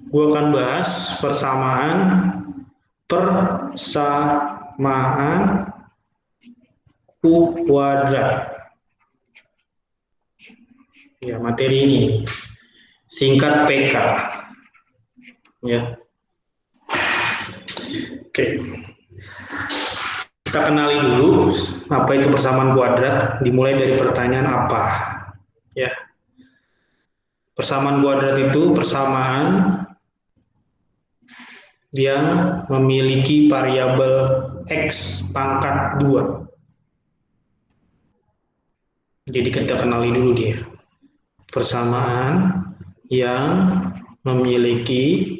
gue akan bahas persamaan U kuadrat. Ya, materi ini singkat PK. Ya. Oke. Kita kenali dulu apa itu persamaan kuadrat, dimulai dari pertanyaan apa. Ya. Persamaan kuadrat itu persamaan yang memiliki variabel X pangkat 2. Jadi kita kenali dulu dia. Persamaan yang memiliki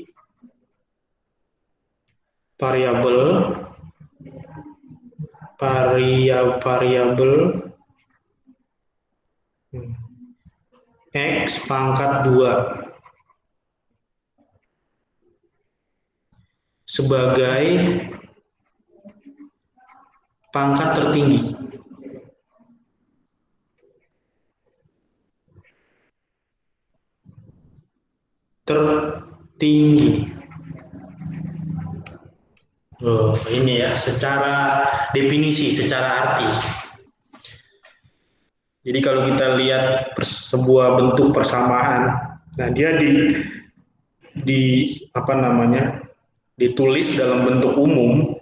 variabel X pangkat 2 sebagai pangkat tertinggi. Oh, ini ya, secara definisi, secara arti. Jadi kalau kita lihat sebuah bentuk persamaan, nah dia ditulis dalam bentuk umum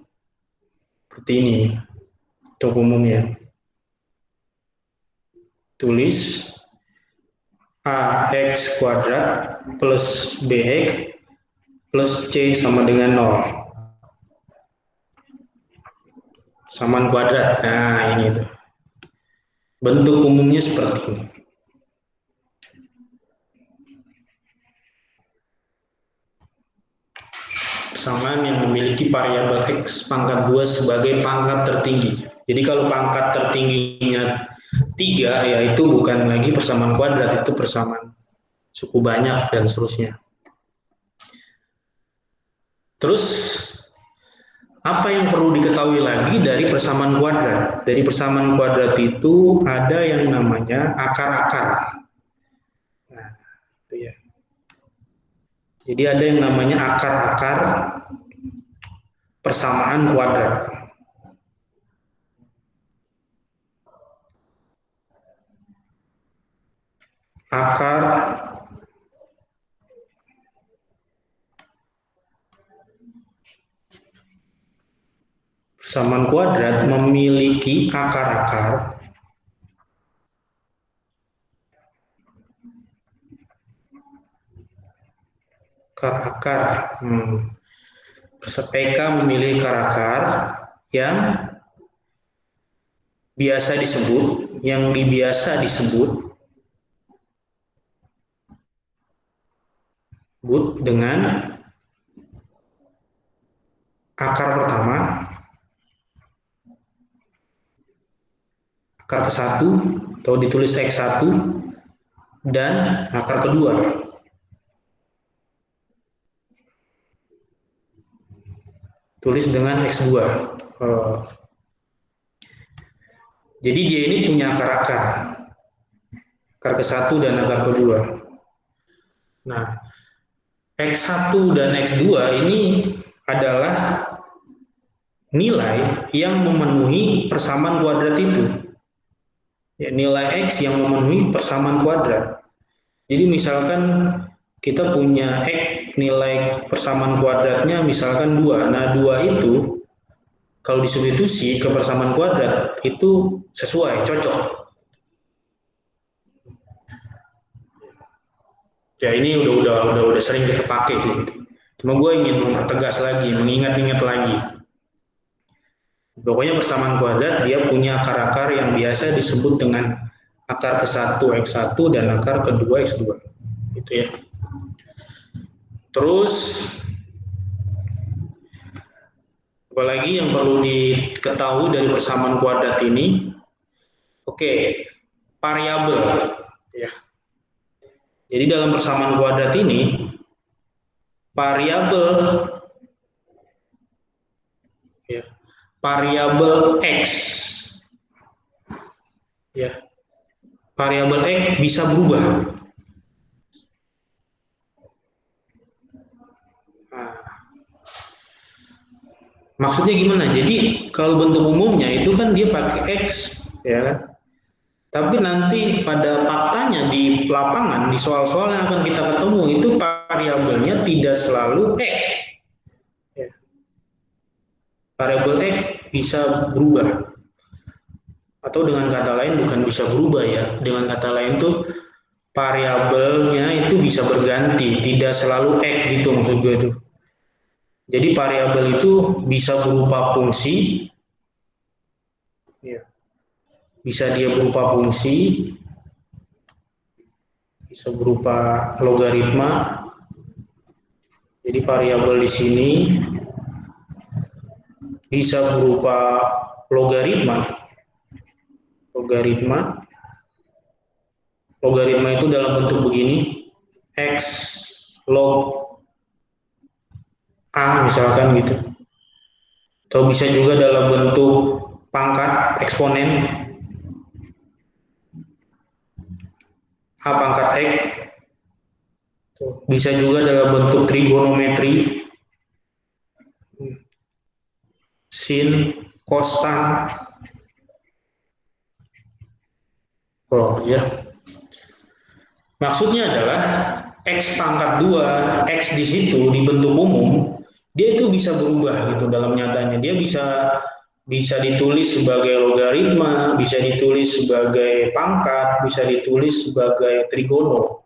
seperti ini. Bentuk umumnya. Tulis AX kuadrat plus BX plus C sama dengan 0. Samaan kuadrat. Nah, ini tuh. Bentuk umumnya seperti ini. Persamaan yang memiliki variabel X pangkat 2 sebagai pangkat tertinggi. Jadi kalau pangkat tertingginya 3, yaitu bukan lagi persamaan kuadrat, itu persamaan suku banyak dan seterusnya. Terus apa yang perlu diketahui lagi dari persamaan kuadrat? Dari persamaan kuadrat itu ada yang namanya akar-akar. Nah, itu ya. Jadi ada yang namanya akar-akar persamaan kuadrat. Akar persamaan kuadrat memiliki akar-akar PK memiliki akar-akar yang biasa disebut dengan akar pertama, akar ke-1 atau ditulis X1, dan akar kedua. Tulis dengan X2. Jadi dia ini punya akar-akar. Akar ke-1 dan akar kedua. Nah, X1 dan X2 ini adalah nilai yang memenuhi persamaan kuadrat itu. Ya, nilai X yang memenuhi persamaan kuadrat. Jadi misalkan kita punya X nilai persamaan kuadratnya misalkan 2. Nah, 2 itu kalau disubstitusi ke persamaan kuadrat itu sesuai, cocok. Ya ini udah sering kita pakai sih. Cuma gue ingin mempertegas lagi, mengingat-ingat lagi. Pokoknya persamaan kuadrat dia punya akar-akar yang biasa disebut dengan akar ke-1 X1 dan akar kedua X2. Gitu ya. Terus apalagi yang perlu diketahui dari persamaan kuadrat ini? Oke, variabel ya. Jadi dalam persamaan kuadrat ini variabel X ya. Variabel X bisa berubah. Maksudnya gimana? Jadi kalau bentuk umumnya itu kan dia pakai X, ya kan? Tapi nanti pada faktanya di lapangan, di soal-soal yang akan kita ketemu itu variabelnya tidak selalu X. Ya. Variabel X bisa berubah. Atau dengan kata lain bukan bisa berubah ya. Dengan kata lain tuh variabelnya itu bisa berganti, tidak selalu X gitu maksud gue itu. Jadi variabel itu bisa berupa fungsi, ya. Bisa dia berupa fungsi, bisa berupa logaritma. Jadi variabel di sini bisa berupa logaritma. Logaritma. Logaritma itu dalam bentuk begini, x log a misalkan gitu. Atau bisa juga dalam bentuk pangkat eksponen a pangkat x. Bisa juga dalam bentuk trigonometri, sin, cos, tan. Oh ya. Maksudnya adalah x pangkat 2, x di situ di bentuk umum, dia itu bisa berubah gitu dalam nyatanya. Dia bisa ditulis sebagai logaritma, bisa ditulis sebagai pangkat, bisa ditulis sebagai trigono.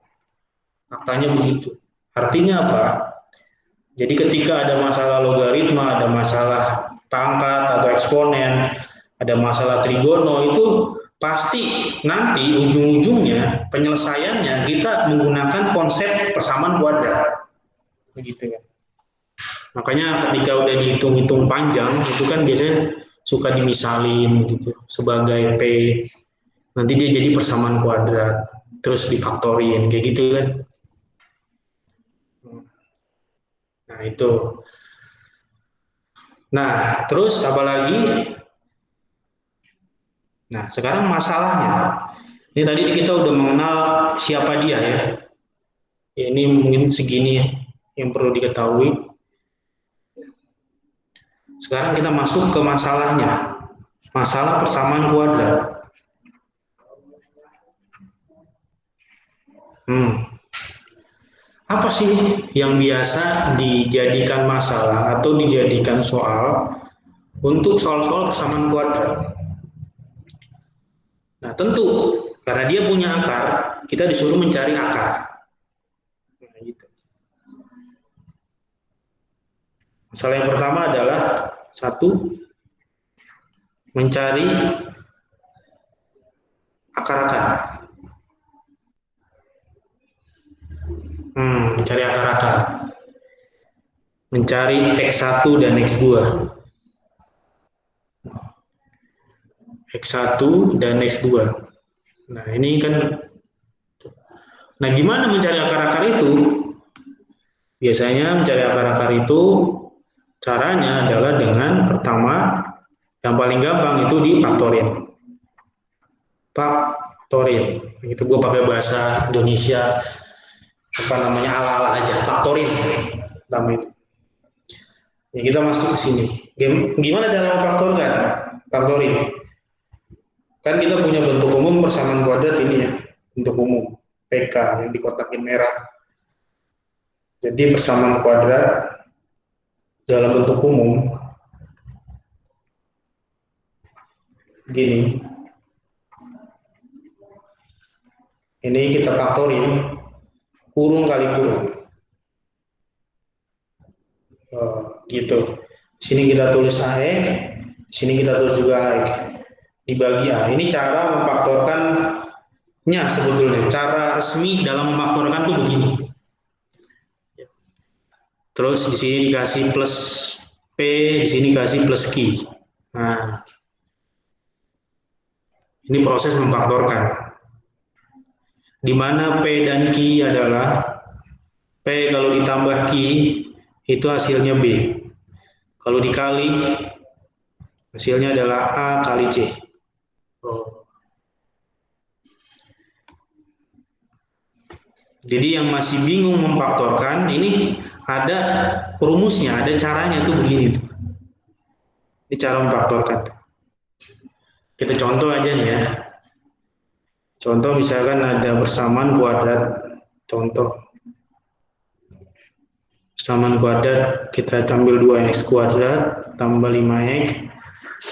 Faktanya begitu. Artinya apa? Jadi ketika ada masalah logaritma, ada masalah pangkat atau eksponen, ada masalah trigono, itu pasti nanti ujung-ujungnya penyelesaiannya kita menggunakan konsep persamaan kuadrat. Begitu ya. Makanya ketika udah dihitung-hitung panjang, itu kan biasanya suka dimisalin gitu sebagai P. Nanti dia jadi persamaan kuadrat, terus difaktorin kayak gitu kan. Nah, itu. Nah, terus apa lagi? Nah, sekarang masalahnya. Ini tadi kita udah mengenal siapa dia ya. Ini mungkin segini yang perlu diketahui. Sekarang kita masuk ke masalahnya. Masalah persamaan kuadrat. Apa sih yang biasa dijadikan masalah atau dijadikan soal untuk soal-soal persamaan kuadrat? Nah, tentu karena dia punya akar, kita disuruh mencari akar. Nah, gitu. Masalah yang pertama adalah satu, mencari akar-akar. Mencari akar-akar. Mencari X1 dan X2. X1 dan X2. Nah, ini kan. Nah, gimana mencari akar-akar itu? Biasanya mencari akar-akar itu caranya adalah dengan pertama, yang paling gampang itu difaktorin. Faktorin. Itu gue pakai bahasa Indonesia apa namanya ala-ala aja. Faktorin. Namanya. Ya, kita masuk ke sini. Gimana cara memfaktorkan? Faktorin. Kan kita punya bentuk umum persamaan kuadrat ini ya, bentuk umum PK yang dikotakin merah. Jadi persamaan kuadrat dalam bentuk umum gini. Ini kita faktorin kurung kali kurung. Gitu. Sini kita tulis AX, sini kita tulis juga AX. Dibagi A. Ini cara memfaktorkannya sebetulnya. Cara resmi dalam memfaktorkan tuh begini. Terus di sini dikasih plus P, di sini dikasih plus Q. Nah, ini proses memfaktorkan. Di mana P dan Q adalah P kalau ditambah Q itu hasilnya B. Kalau dikali hasilnya adalah A kali C. Jadi yang masih bingung memfaktorkan ini ada rumusnya, ada caranya tuh begini tuh. Ini cara memfaktorkan. Kita contoh aja nih ya. Contoh misalkan ada persamaan kuadrat. Contoh. Persamaan kuadrat kita ambil 2x kuadrat tambah 5x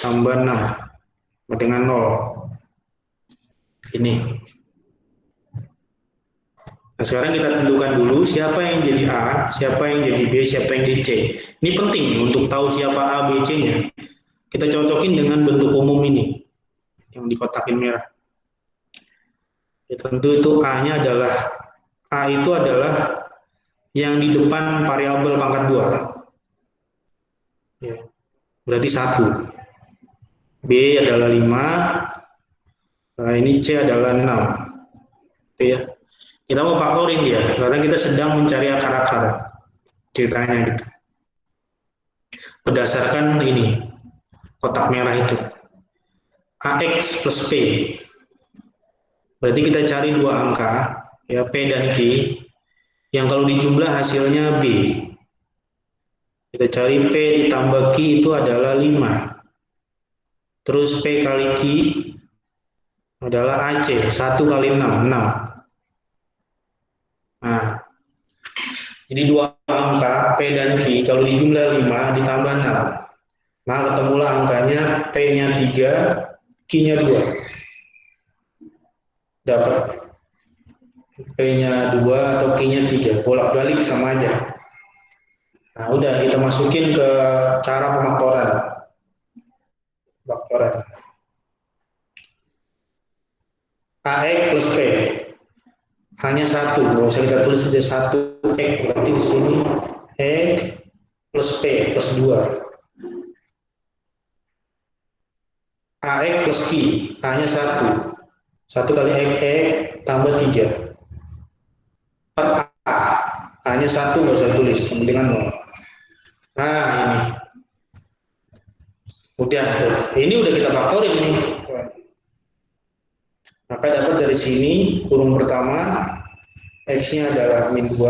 tambah 6 dengan 0. Ini. Nah, sekarang kita tentukan dulu siapa yang jadi A, siapa yang jadi B, siapa yang jadi C. Ini penting untuk tahu siapa A, B, C-nya. Kita cocokin dengan bentuk umum ini yang dikotakin merah. Ya, tentu itu A-nya adalah A itu adalah yang di depan variabel pangkat 2. Ya, berarti 1. B adalah 5. Nah, ini C adalah 6. Itu ya. Kita mau faktorin dia, karena kita sedang mencari akar-akar. Ceritanya gitu. Berdasarkan ini, kotak merah itu. AX plus P. Berarti kita cari dua angka, ya P dan Q, yang kalau dijumlah hasilnya B. Kita cari P ditambah Q itu adalah 5. Terus P kali Q adalah AC, 1 kali 6, 6. Nah, jadi dua angka P dan Q kalau dijumlah 5 ditambah 6. Nah, ketemulah angkanya P-nya 3, Q-nya 2. Dapat P-nya 2 atau Q-nya 3. Bolak-balik sama aja. Nah, udah kita masukin ke cara pemaktoran. AX plus P. Hanya 1, nggak usah kita tulis saja 1 X, berarti di sini X plus P plus 2. AX plus Q, hanya 1. 1 kali X tambah 3. Per A, hanya 1, nggak usah tulis, dengan 0. Nah, ini. Udah, ini udah kita faktorin ini. Maka dapat dari sini, kurung pertama, X-nya adalah min 2,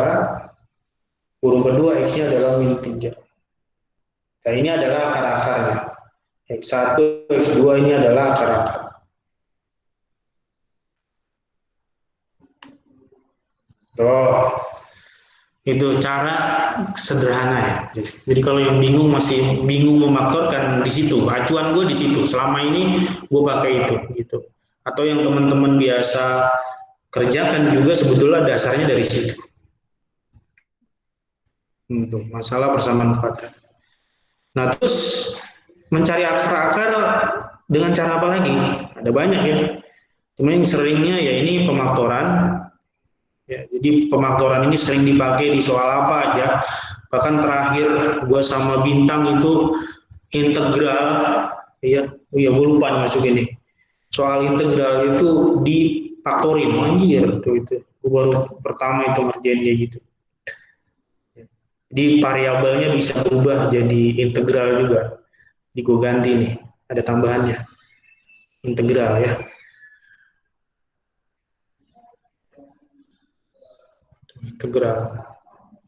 kurung kedua X-nya adalah min 3. Nah, ini adalah akar-akarnya. X1, X2 ini adalah akar-akar. Oh, itu cara sederhana ya. Jadi kalau yang bingung masih bingung memaktorkan di situ, acuan gue di situ. Selama ini gue pakai itu gitu. Atau yang teman-teman biasa kerjakan juga sebetulnya dasarnya dari situ. Untuk masalah persamaan kuadrat. Nah, terus mencari akar-akar dengan cara apa lagi? Ada banyak ya. Cuma yang seringnya ya ini pemaktoran. Ya, jadi pemaktoran ini sering dipakai di soal apa aja. Bahkan terakhir gue sama Bintang itu integral. Ya, gue lupa masuk ini. Soal integral itu difaktorin, anjir tuh itu. Gue baru pertama itu ngerjain kayak gitu. Jadi variabelnya bisa berubah jadi integral juga. Di gue ganti nih, ada tambahannya. Integral ya. Integral.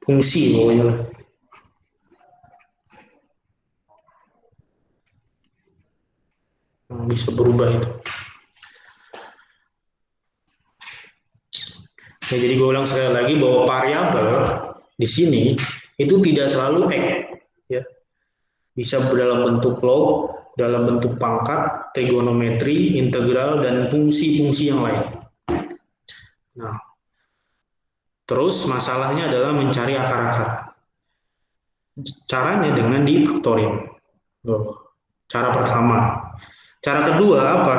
Fungsi pokoknya lah. Bisa berubah itu. Ya, jadi gue ulang sekali lagi bahwa variabel di sini itu tidak selalu X, ya. Bisa dalam bentuk log, dalam bentuk pangkat, trigonometri, integral, dan fungsi-fungsi yang lain. Nah, terus masalahnya adalah mencari akar-akar. Caranya dengan difaktorin. Cara pertama. Cara kedua apa?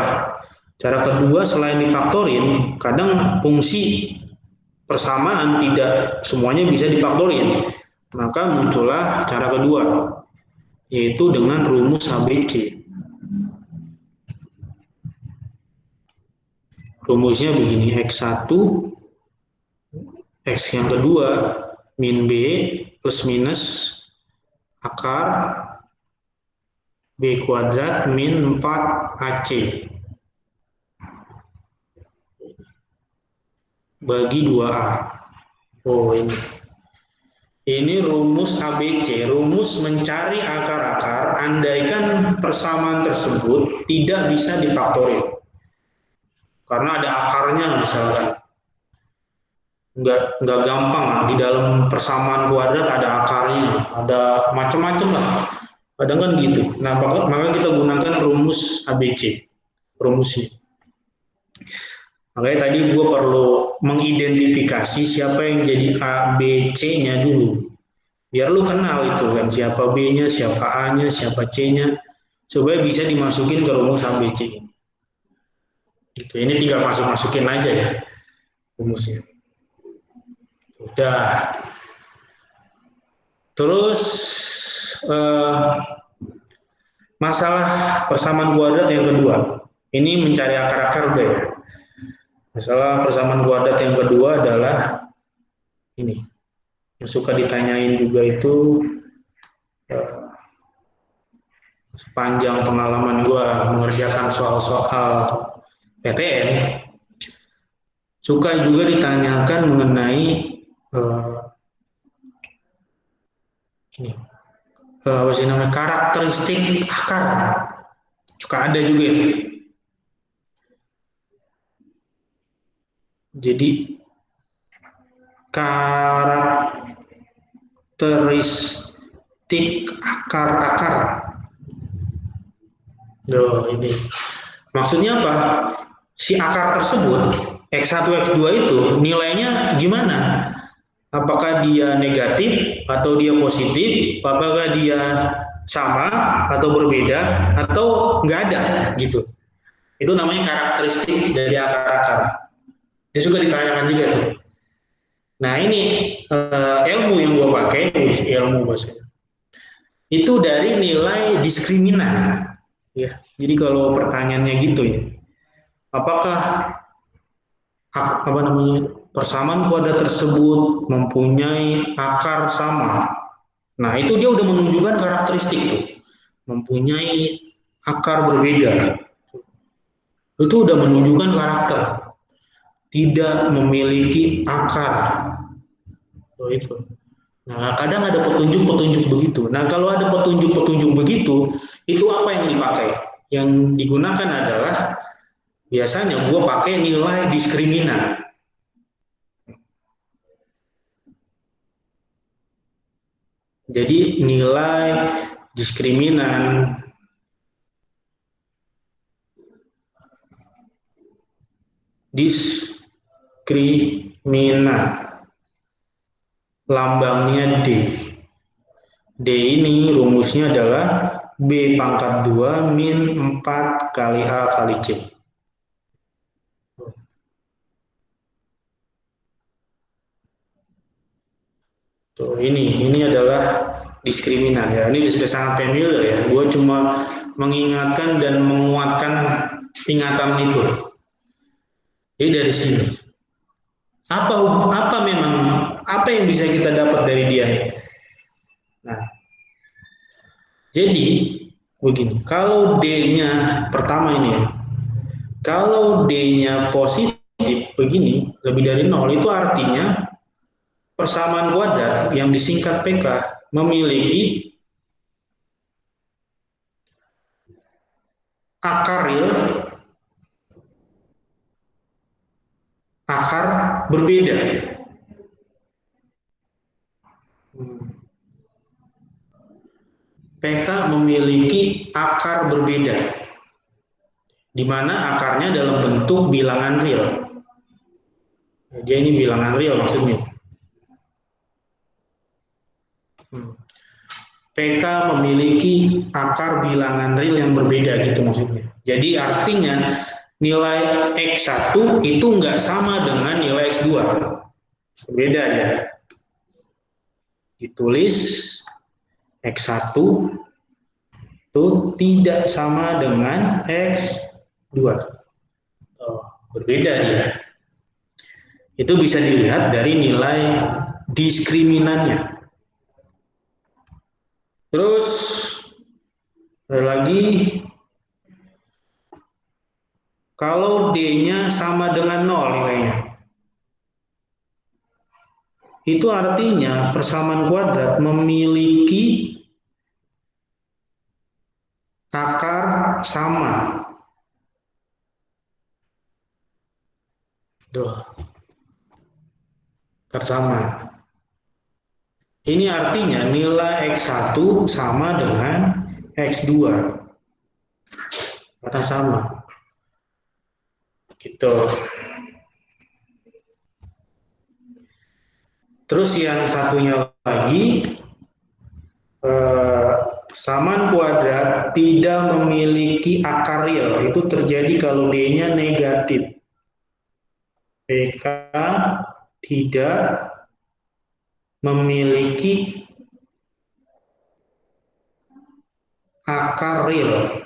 Cara kedua selain difaktorin, kadang fungsi persamaan tidak semuanya bisa difaktorin. Maka muncullah cara kedua, yaitu dengan rumus ABC. Rumusnya begini, X1, X yang kedua, min B plus minus akar B kuadrat min 4AC bagi 2A. Oh, ini. Ini rumus ABC, rumus mencari akar-akar andaikan persamaan tersebut tidak bisa difaktori. Karena ada akarnya misalkan. Nggak gampang lah. Di dalam persamaan kuadrat ada akarnya, ada macam-macam lah. Kadang kan gitu. Nah, maka kita gunakan rumus ABC, rumusnya. Makanya tadi gue perlu mengidentifikasi siapa yang jadi A, B, C-nya dulu. Biar lu kenal itu kan, siapa B-nya, siapa A-nya, siapa C-nya. Supaya bisa dimasukin ke rumus ABC ini. Gitu. Ini tinggal masukin aja ya rumusnya. Udah. Terus masalah persamaan kuadrat yang kedua. Ini mencari akar-akar udah ya. Masalah persamaan kuadrat yang kedua adalah ini. Yang suka ditanyain juga itu sepanjang pengalaman gue mengerjakan soal-soal PTN, suka juga ditanyakan mengenai ini apa sih namanya, karakteristik akar. Suka ada juga itu. Jadi karakteristik akar-akar. Loh, ini maksudnya apa? Si akar tersebut X1, X2 itu nilainya gimana? Apakah dia negatif atau dia positif? Apakah dia sama atau berbeda atau nggak ada gitu? Itu namanya karakteristik dari akar-akar. Dia juga ditanyakan juga tuh. Nah ini ilmu yang gue pakai, ilmu bahasa itu dari nilai diskriminan. Ya, jadi kalau pertanyaannya gitu ya, apakah apa namanya persamaan kuadrat tersebut mempunyai akar sama? Nah itu dia udah menunjukkan karakteristik tuh, mempunyai akar berbeda. Itu udah menunjukkan karakter, tidak memiliki akar. Oh, itu. Nah, kadang ada petunjuk-petunjuk begitu. Nah, kalau ada petunjuk-petunjuk begitu, itu apa yang dipakai? Yang digunakan adalah biasanya gue pakai nilai diskriminan. Jadi nilai diskriminan lambangnya D. D ini rumusnya adalah B pangkat 2 min 4 kali A kali C. Tuh, ini adalah diskriminan ya. Ini sudah sangat familiar ya. Gue cuma mengingatkan dan menguatkan ingatan itu. Jadi dari sini. Apa memang apa yang bisa kita dapat dari dia? Nah, jadi begini, kalau D-nya pertama ini ya, kalau D-nya positif begini, lebih dari 0, itu artinya persamaan kuadrat yang disingkat PK memiliki akar real, akar berbeda. PK memiliki akar berbeda, di mana akarnya dalam bentuk bilangan real. Dia ini bilangan real maksudnya. PK memiliki akar bilangan real yang berbeda gitu maksudnya. Jadi artinya nilai X1 itu nggak sama dengan nilai X2. Berbeda ya. Ditulis X1 itu tidak sama dengan X2. Oh, berbeda dia. Itu bisa dilihat dari nilai diskriminannya. Terus lagi kalau D-nya sama dengan 0 nilainya. itu artinya persamaan kuadrat memiliki akar sama. Tuh, akar sama. Ini artinya nilai X1 sama dengan X2. Karena sama. Gitu. Terus yang satunya lagi, persamaan kuadrat tidak memiliki akar real. Itu terjadi kalau D-nya negatif. PK tidak memiliki akar real.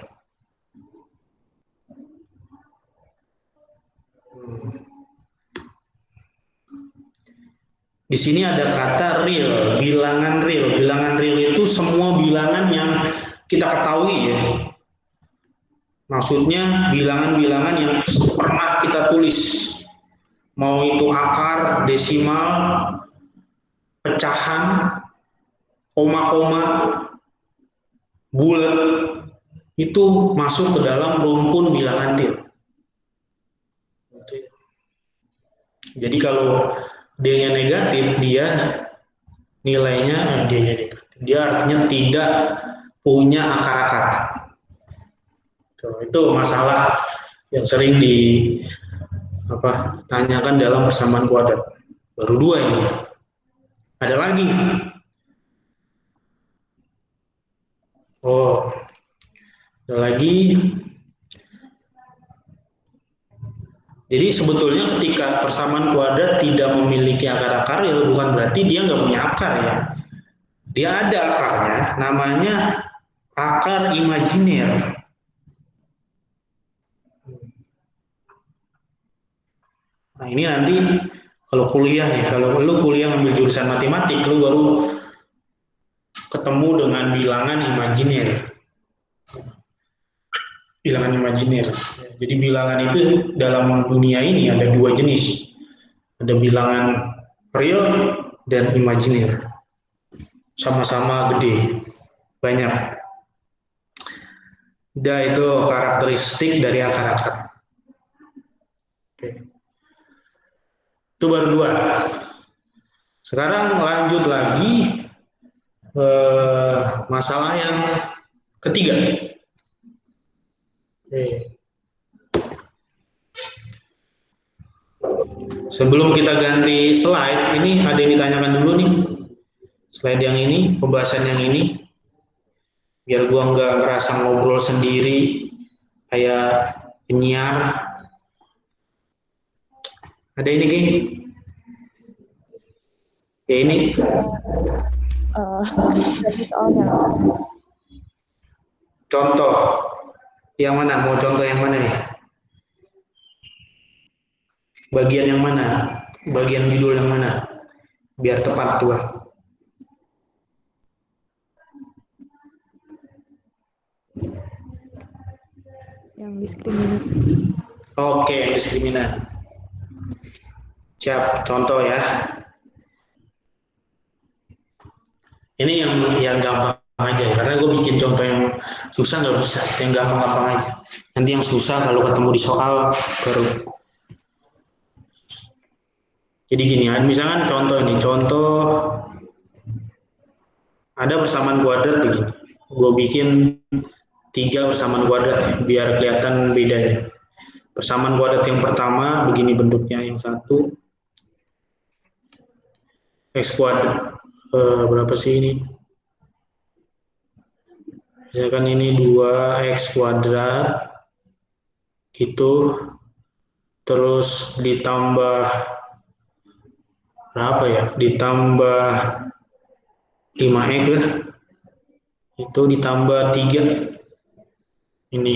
Di sini ada kata real, bilangan real. Bilangan real itu semua bilangan yang kita ketahui ya. Maksudnya bilangan-bilangan yang pernah kita tulis. Mau itu akar, desimal, pecahan, koma-koma, bulat, itu masuk ke dalam rumpun bilangan real. Jadi kalau D-nya negatif, dia nilainya D-nya negatif. Dia artinya tidak punya akar-akar. Itu masalah yang sering tanyakan dalam persamaan kuadrat. Baru dua ini. Ada lagi. Oh, ada lagi. Jadi sebetulnya ketika persamaan kuadrat tidak memiliki akar-akar, ya bukan berarti dia nggak punya akar ya. Dia ada akarnya, namanya akar imajiner. Nah ini nanti kalau kuliah nih, kalau lu kuliah ngambil jurusan matematik, lu baru ketemu dengan bilangan imajiner. Bilangan imajiner. Jadi bilangan itu dalam dunia ini ada dua jenis. Ada bilangan real dan imajiner. Sama-sama gede, banyak. Itu karakteristik dari akar-akar. Oke. Itu baru dua. Sekarang lanjut lagi masalah yang ketiga. Sebelum kita ganti slide, ini ada yang ditanyakan dulu nih. Slide yang ini, pembahasan yang ini, biar gua nggak ngerasa ngobrol sendiri kayak penyiar. Ada ini, geng? Ya ini. Contoh yang mana? Mau contoh yang mana nih? Bagian yang mana? Bagian judul yang mana? Biar tepat tuh. Yang diskriminan. Oke, yang diskriminan. Siap, contoh ya. Ini yang gampang aja ya, karena gue bikin contoh yang susah nggak bisa, yang gampang-gampang aja. Nanti yang susah kalau ketemu di soal baru. Jadi gini, misalkan contoh ini, contoh ada persamaan kuadrat begini. Gue bikin 3 persamaan kuadrat ya, biar kelihatan bedanya. Persamaan kuadrat yang pertama begini bentuknya, yang satu x kuadrat berapa sih ini? Misalkan ini 2x kuadrat gitu, terus ditambah berapa ya? Ditambah 5x lah. Itu ditambah 3. Ini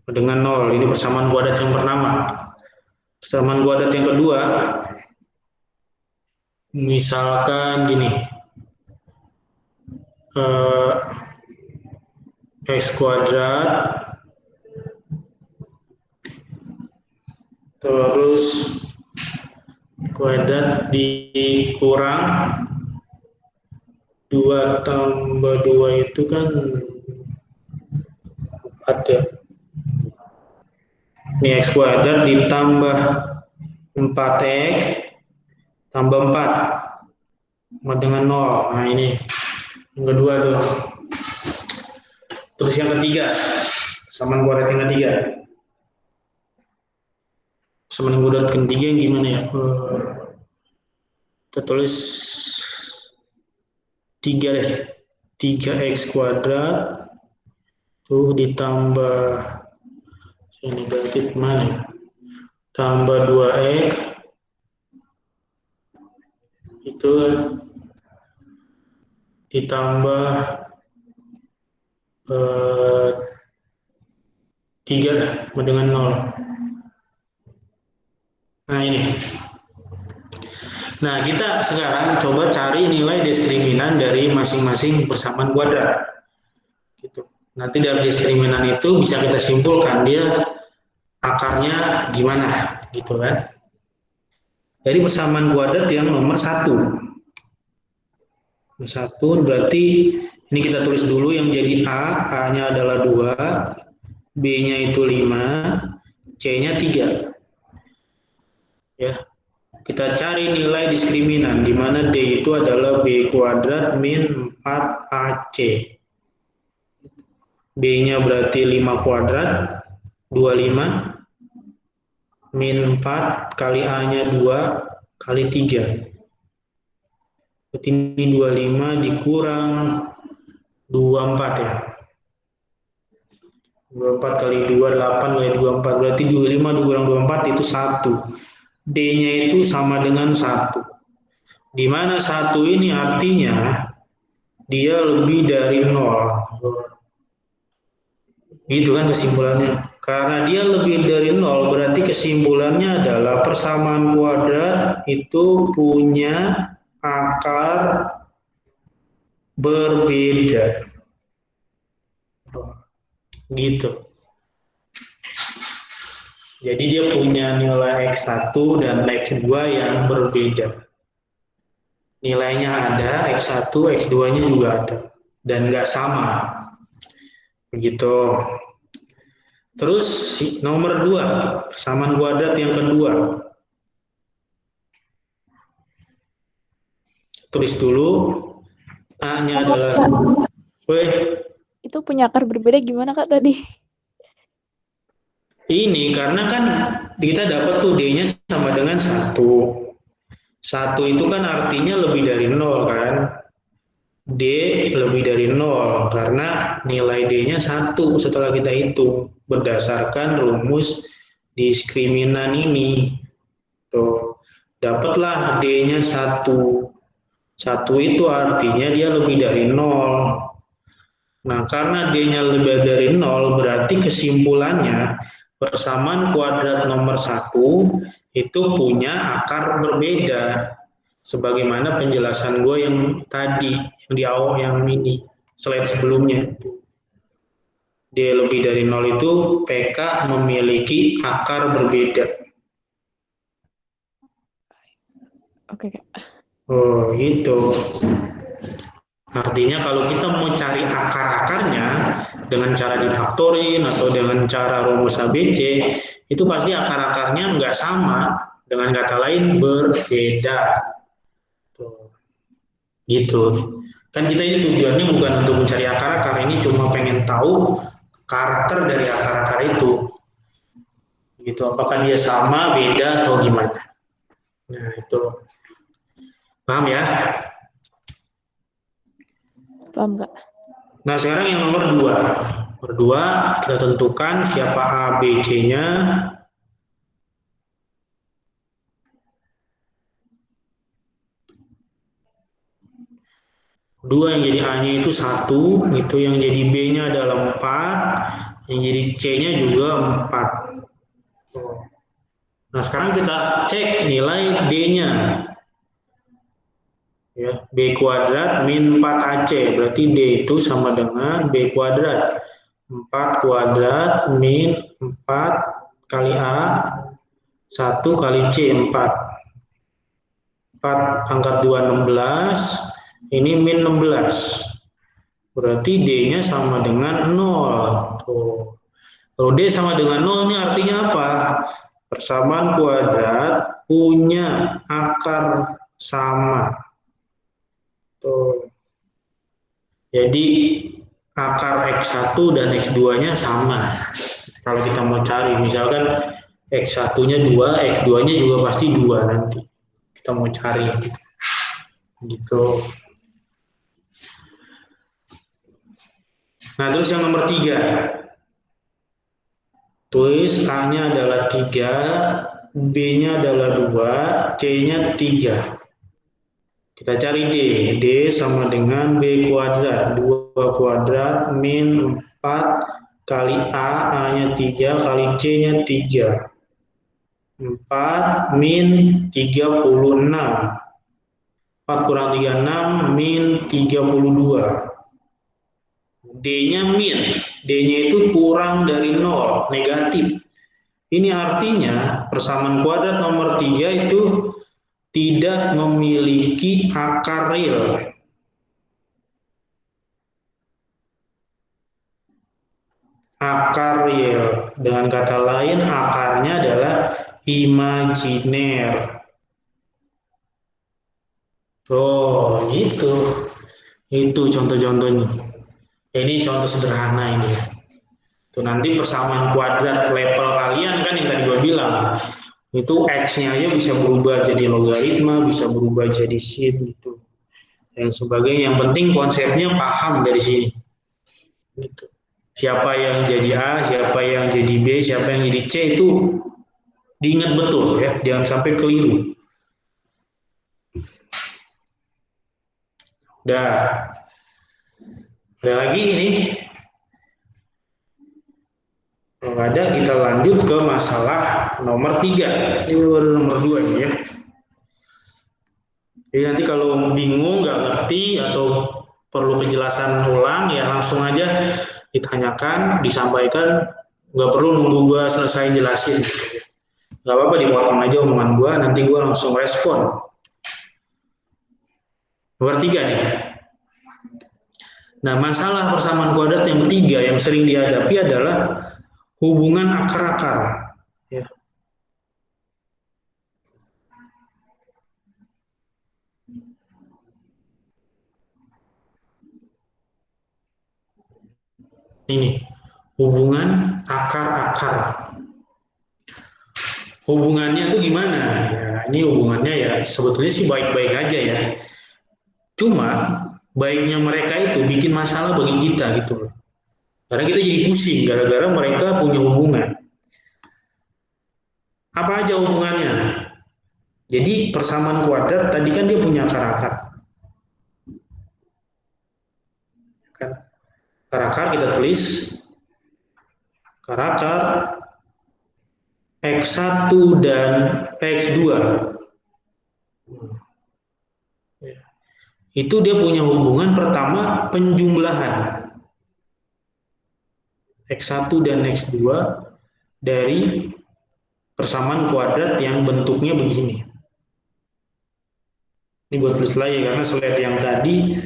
dengan 0. Ini persamaan kuadrat yang pertama. Persamaan kuadrat yang kedua, misalkan gini. X kuadrat terus kuadrat dikurang 2 tambah 2 itu kan 4 ya. Ini X kuadrat ditambah 4X tambah 4 sama dengan 0. Nah ini yang kedua tuh. Terus yang ketiga, persamaan kuadrat yang ketiga. Persamaan kuadrat ketiga yang gimana ya? Kita tulis 3 deh. 3X kuadrat tuh ditambah ini negatif mana? Tambah 2X itu ditambah 3 dengan 0. Nah ini. Nah kita sekarang coba cari nilai diskriminan dari masing-masing persamaan kuadrat. Gitu. Nanti dari diskriminan itu bisa kita simpulkan dia akarnya gimana, gitu kan? Dari persamaan kuadrat yang nomor 1. Nomor 1 berarti ini kita tulis dulu yang jadi A-nya adalah 2, B-nya itu 5, C-nya 3. Ya. Kita cari nilai diskriminan di mana D itu adalah B kuadrat min 4AC. B-nya berarti 5 kuadrat, 25, min 4 kali A-nya 2 kali 3. Berarti ini 25 dikurang 24 ya. 24 kali 2, 8 kali 24. Berarti 25 dikurang 24 itu 1. D-nya itu sama dengan 1. Di mana 1 ini artinya dia lebih dari 0. Gitu kan kesimpulannya. Karena dia lebih dari 0 berarti kesimpulannya adalah persamaan kuadrat itu punya akar berbeda. Gitu. Jadi dia punya nilai X1 dan X2 yang berbeda. Nilainya ada, X1, X2-nya juga ada. Dan nggak sama. Begitu. Terus nomor 2, persamaan kuadrat yang kedua. Tulis dulu, A-nya adalah... Itu punya akar berbeda gimana Kak tadi? Ini karena kan kita dapat tuh D-nya sama dengan 1. 1 itu kan artinya lebih dari 0 kan. D lebih dari 0 karena nilai D-nya 1 setelah kita hitung berdasarkan rumus diskriminan ini. Tuh, dapatlah D-nya 1. 1 itu artinya dia lebih dari 0. Nah, karena D-nya lebih dari 0 berarti kesimpulannya persamaan kuadrat nomor 1 itu punya akar berbeda. Sebagaimana penjelasan gue yang tadi, yang di awal, yang ini, slide sebelumnya. D lebih dari 0 itu PK memiliki akar berbeda. Oke Kak. Oh, gitu. Artinya kalau kita mau cari akar-akarnya dengan cara difaktorin atau dengan cara rumus ABC, itu pasti akar-akarnya nggak sama, dengan kata lain berbeda. Tuh. Gitu. Kan kita ini tujuannya bukan untuk mencari akar-akar, ini cuma pengen tahu karakter dari akar-akar itu. Gitu. Apakah dia sama, beda, atau gimana? Nah, itu. Paham ya? Paham Kak. Nah, sekarang yang nomor 2. Nomor 2, kita tentukan siapa A, B, C-nya. Dua yang jadi A-nya itu 1, itu yang jadi B-nya adalah 4, yang jadi C-nya juga 4. Nah, sekarang kita cek nilai D-nya. Ya, B kuadrat min 4AC, berarti D itu sama dengan B kuadrat. 4 kuadrat min 4 kali A, 1 kali C, 4. 4 pangkat 2 16, ini min 16. Berarti D-nya sama dengan 0. Tuh. Kalau D sama dengan 0 ini artinya apa? Persamaan kuadrat punya akar sama. Tuh. Jadi akar X1 dan X2-nya sama. Kalau kita mau cari, misalkan X1-nya 2, X2-nya juga pasti 2 nanti. Kita mau cari. Gitu. Nah, terus yang nomor 3. Tulis A-nya adalah 3, B-nya adalah 2, C-nya 3. Kita cari D. D sama dengan B kuadrat. 2 kuadrat min 4 kali A, A-nya 3, kali C-nya 3. 4 min 36. 4 kurang 36 min 32. D-nya min. D-nya itu kurang dari 0, negatif. Ini artinya persamaan kuadrat nomor 3 itu tidak memiliki akar real. Akar real. Dengan kata lain, akarnya adalah imajiner. Oh, gitu. Itu contoh-contohnya. Ini contoh sederhana ini ya. Tuh nanti persamaan kuadrat level kalian kan yang tadi gue bilang. Itu X-nya aja bisa berubah jadi logaritma, bisa berubah jadi sin gitu. Dan sebagainya. Yang penting konsepnya paham dari sini. Gitu. Siapa yang jadi A, siapa yang jadi B, siapa yang jadi C itu diingat betul ya, jangan sampai keliru. Udah. Ada lagi ini. Kalau ada kita lanjut ke masalah nomor 3. Ini baru nomor 2 ini ya. Jadi nanti kalau bingung, nggak ngerti atau perlu kejelasan ulang ya langsung aja ditanyakan, disampaikan, nggak perlu nunggu gua selesai jelasin. Nggak apa-apa dipotong aja omongan gua, nanti gua langsung respon. Nomor 3 nih. Nah, masalah persamaan kuadrat yang ketiga yang sering dihadapi adalah hubungan akar-akar. Ya. Ini hubungan akar-akar. Hubungannya tuh gimana? Ya, ini hubungannya ya sebetulnya sih baik-baik aja ya. Cuma baiknya mereka itu bikin masalah bagi kita gitu loh. Karena kita jadi pusing gara-gara mereka punya hubungan. Apa aja hubungannya? Jadi persamaan kuadrat tadi kan dia punya akar-akar. Kan? Akar-akar kita tulis akar-akar X1 dan X2. Itu dia punya hubungan pertama penjumlahan. X1 dan X2 dari persamaan kuadrat yang bentuknya begini. Ini buat tulis lagi karena slide yang tadi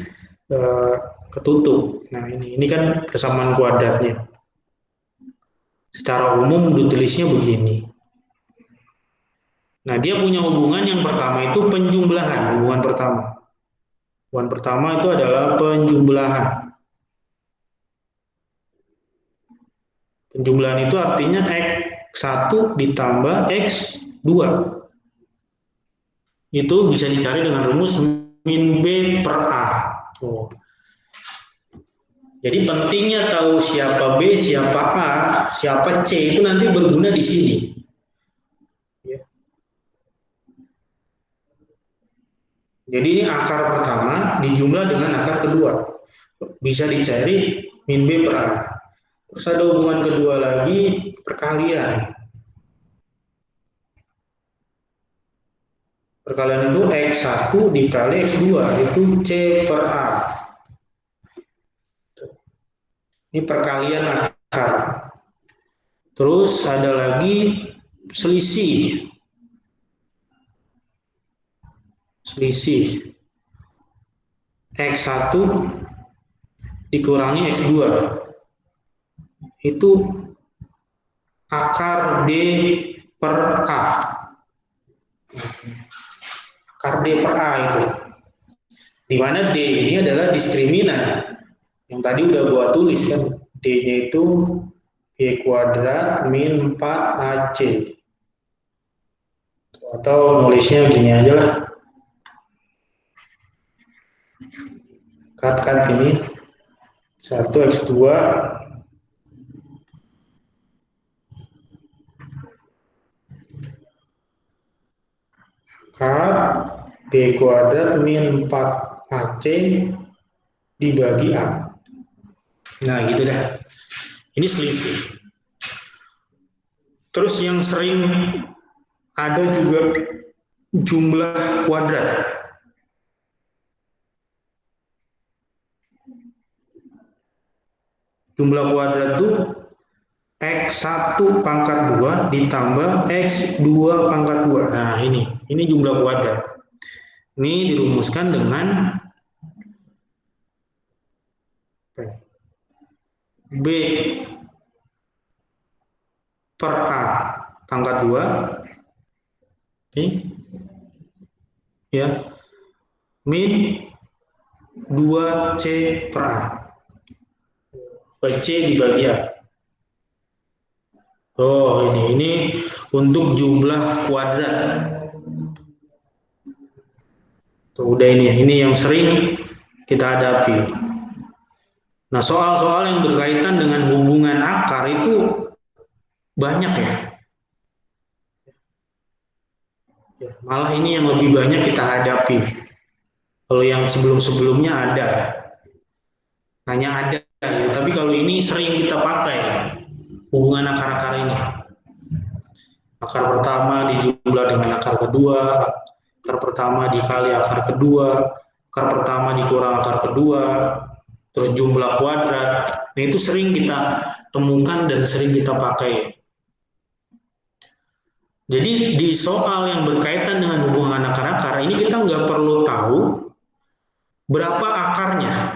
ketutup. Nah ini kan persamaan kuadratnya. Secara umum ditulisnya begini. Nah dia punya hubungan yang pertama itu penjumlahan, hubungan pertama. Hubungan pertama itu adalah penjumlahan. Penjumlahan itu artinya X1 ditambah X2. Itu bisa dicari dengan rumus min B per A. Oh. Jadi pentingnya tahu siapa B, siapa A, siapa C itu nanti berguna di sini. Ya. Jadi ini akar pertama dijumlah dengan akar kedua. Bisa dicari min B per A. Terus ada hubungan kedua lagi perkalian. Perkalian itu X1 dikali X2 itu C per A. Ini perkalian akar. Terus ada lagi selisih. selisih X1 dikurangi X2 itu akar D per A. Akar D per A itu. Di mana D ini adalah diskriminan. Yang tadi udah gua tulis kan. D-nya itu Y kuadrat min 4AC. Atau nulisnya gini aja lah. Cut ini 1x2 cut B kuadrat min 4AC dibagi A. Nah gitu dah. Ini selisih. Terus yang sering ada juga jumlah kuadrat. Jumlah kuadrat itu X1 pangkat 2 ditambah X2 pangkat 2. Nah ini jumlah kuadrat. Ini dirumuskan dengan B per A pangkat 2 ini ya min 2C per A. C dibagi A. Oh ini untuk jumlah kuadrat. Tuh, udah ini yang sering kita hadapi. Nah soal-soal yang berkaitan dengan hubungan akar itu banyak ya. Malah ini yang lebih banyak kita hadapi. Kalau yang sebelum-sebelumnya ada, hanya ada. Tapi kalau ini sering kita pakai hubungan akar-akar ini. Akar pertama dijumlah dengan akar kedua, akar pertama dikali akar kedua, akar pertama dikurang akar kedua, terus jumlah kuadrat. Nah itu sering kita temukan dan sering kita pakai. Jadi di soal yang berkaitan dengan hubungan akar-akar ini kita nggak perlu tahu berapa akarnya.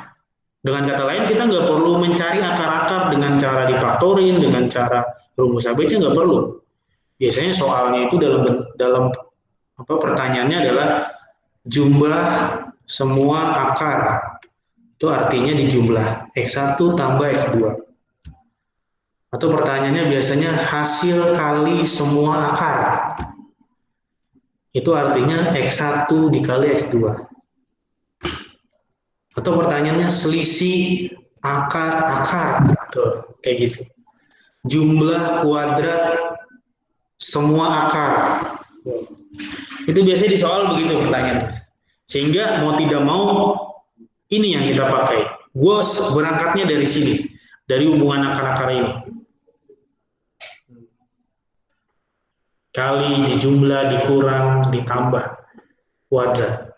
Dengan kata lain kita nggak perlu mencari akar-akar dengan cara difaktorin, dengan cara rumus ABC, nggak perlu. Biasanya soalnya itu dalam pertanyaannya adalah jumlah semua akar. Itu artinya dijumlah X1 tambah X2. Atau pertanyaannya biasanya hasil kali semua akar. Itu artinya X1 dikali X2. Atau pertanyaannya selisih akar-akar. Tuh, kayak gitu. Jumlah kuadrat semua akar. Itu biasanya di soal begitu pertanyaan. Sehingga mau tidak mau ini yang kita pakai. Gue berangkatnya dari sini. Dari hubungan akar-akar ini. Kali, dijumlah, dikurang, ditambah kuadrat.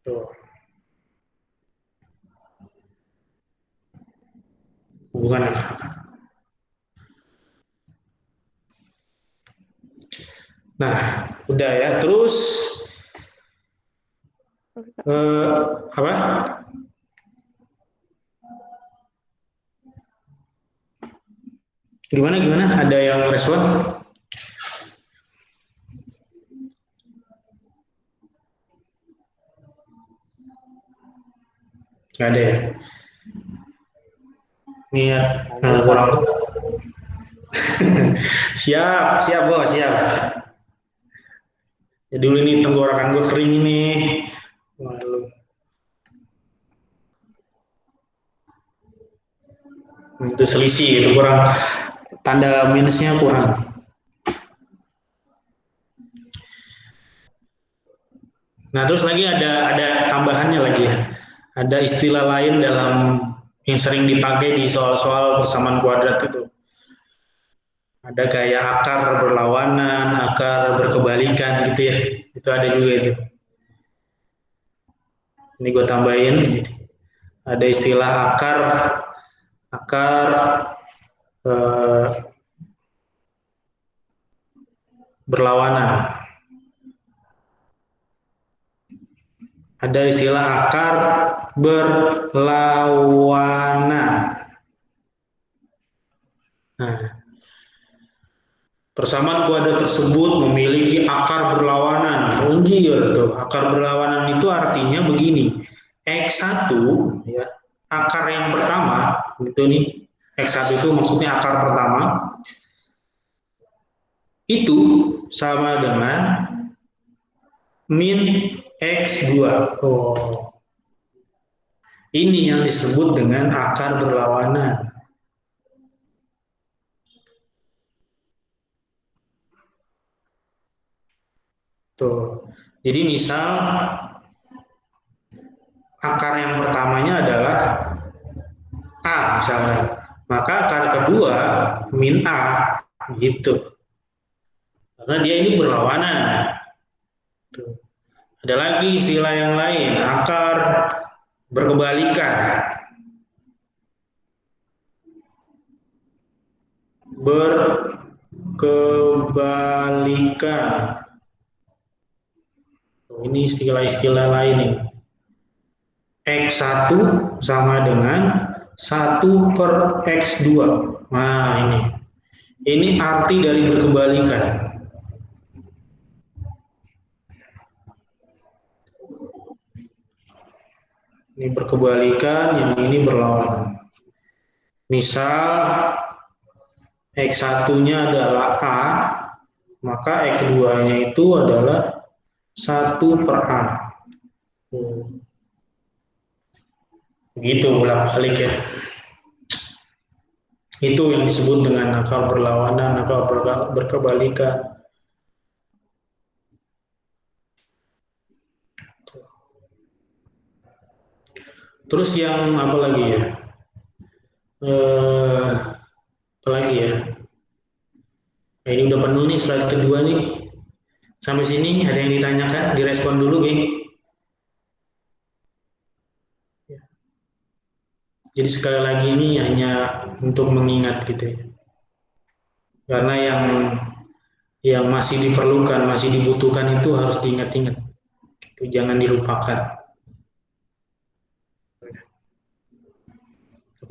Tuh. Hubungan akar-akar. Nah, udah ya. Terus apa? Gimana? Ada yang respon? Nggak ada ya? Niat kurang. siap bos, siap. Ya dulu ini tenggorokan gue kering ini. Malu. Itu selisih, itu kurang. Tanda minusnya kurang. Nah terus lagi ada tambahannya lagi ya. Ada istilah lain dalam yang sering dipakai di soal-soal persamaan kuadrat itu. Ada kayak akar berlawanan, akar berkebalikan gitu ya. Itu ada juga itu. Ini gue tambahin. Ada istilah akar eh, berlawanan. Ada istilah akar berlawanan. Nah, persamaan kuadrat tersebut memiliki akar berlawanan. Anjir tuh, akar berlawanan itu artinya begini. X1 ya, akar yang pertama gitu nih. X1 itu maksudnya akar pertama itu sama dengan min X2. Oh, ini yang disebut dengan akar berlawanan. Tuh. Jadi misal akar yang pertamanya adalah A misalnya. Maka akar kedua min A gitu. Karena dia ini berlawanan. Tuh. Ada lagi istilah yang lain, akar berkebalikan. Berkebalikan. Ini istilah-istilah lain nih. X1 sama dengan 1 per X2. Nah ini. Ini arti dari berkebalikan. Ini berkebalikan, yang ini berlawanan. Misal X1-nya adalah A, maka X2-nya itu adalah 1 per A. Begitu bolak-balik ya. Itu yang disebut dengan akal berlawanan, akal berkebalikan. Terus yang apa lagi ya? Apa lagi ya? Nah, ini udah penuh nih slide kedua nih. Sampai sini ada yang ditanyakan? Direspon dulu, geng. Jadi sekali lagi ini hanya untuk mengingat gitu ya. Karena yang masih diperlukan, masih dibutuhkan itu harus diingat-ingat. Itu jangan dilupakan.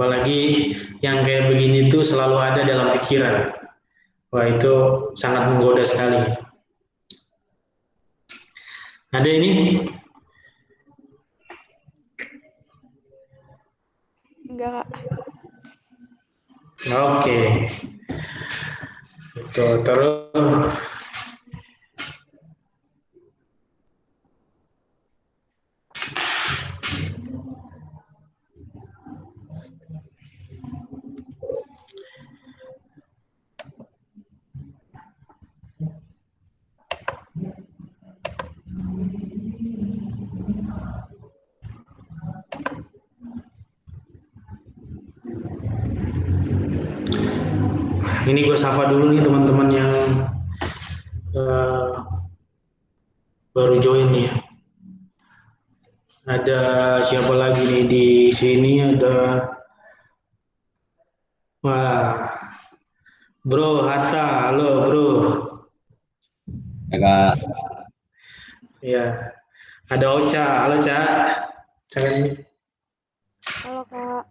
Apalagi yang kayak begini itu selalu ada dalam pikiran. Wah, itu sangat menggoda sekali. Ada ini? Enggak, Kak. Oke. Itu terus. Ini gue sapa dulu nih teman-teman yang baru join nih ya. Ada siapa lagi nih di sini? Ada wah, Bro Hatta, halo Bro. Ya, Kak. Ya, ada Ocha, halo Ca. Jangan ini. Halo, Kak.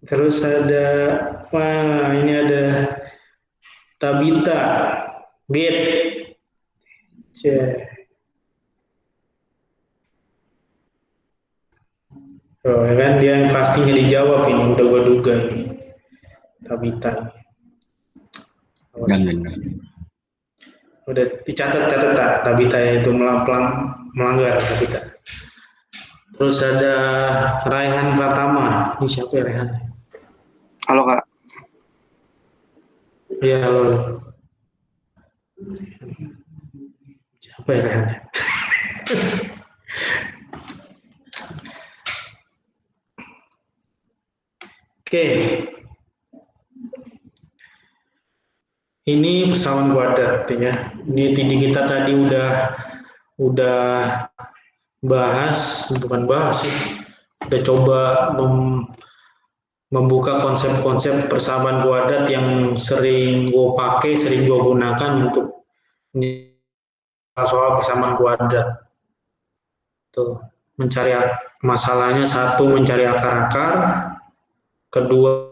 Terus ada, wah ini ada Tabita, Bit, oh, ya kan dia yang pastinya dijawab ini, udah gue duga ini, Tabita. Benar. Udah dicatat tak Tabita itu melanggar Tabita. Terus ada Raihan Pratama, ini siapa ya Raihan? Halo Kak. Iya halo. Siapa ya Raihan? Oke. Ini persamaan kuadrat ya. Ini kita tadi udah bahas, bukan bahas sih. Udah coba membuka konsep-konsep persamaan kuadrat yang sering gue pakai, sering gue gunakan untuk soal persamaan kuadrat. Tuh, mencari masalahnya satu mencari akar-akar, kedua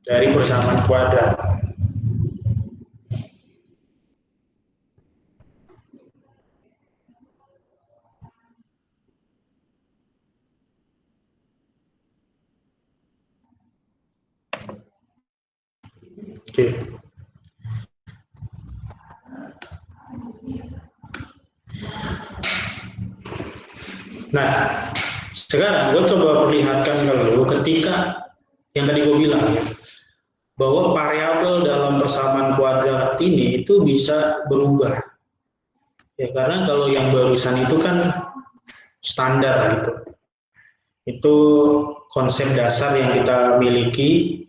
dari persamaan kuadrat. Oke. Nah, sekarang gue coba perlihatkan ke lu ketika yang tadi gue bilang ya, bahwa variabel dalam persamaan kuadrat ini itu bisa berubah. Ya karena kalau yang barusan itu kan standar gitu. Itu konsep dasar yang kita miliki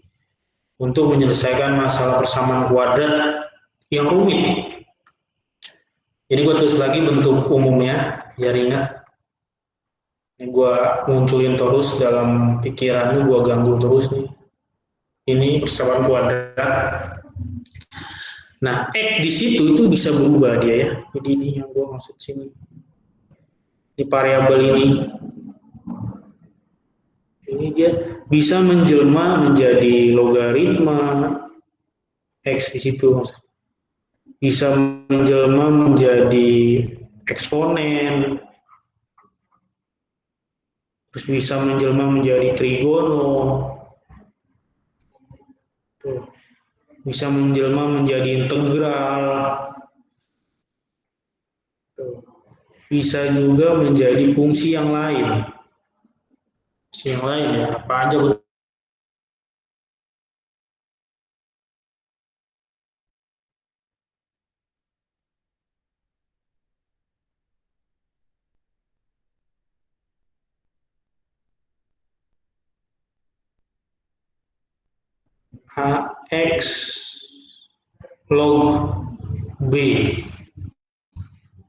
untuk menyelesaikan masalah persamaan kuadrat yang rumit. Jadi gue tulis lagi bentuk umumnya, biar ingat. Ini gue munculin terus dalam pikiran lu, gue ganggu terus nih. Ini persamaan kuadrat. Nah, X di situ itu bisa berubah dia ya. Jadi ini yang gue maksud sini. Di variabel ini dia bisa menjelma menjadi logaritma X di situ. Bisa menjelma menjadi eksponen, terus bisa menjelma menjadi trigono, bisa menjelma menjadi integral, bisa juga menjadi fungsi yang lain. Fungsi yang lain ya, apa aja AX log B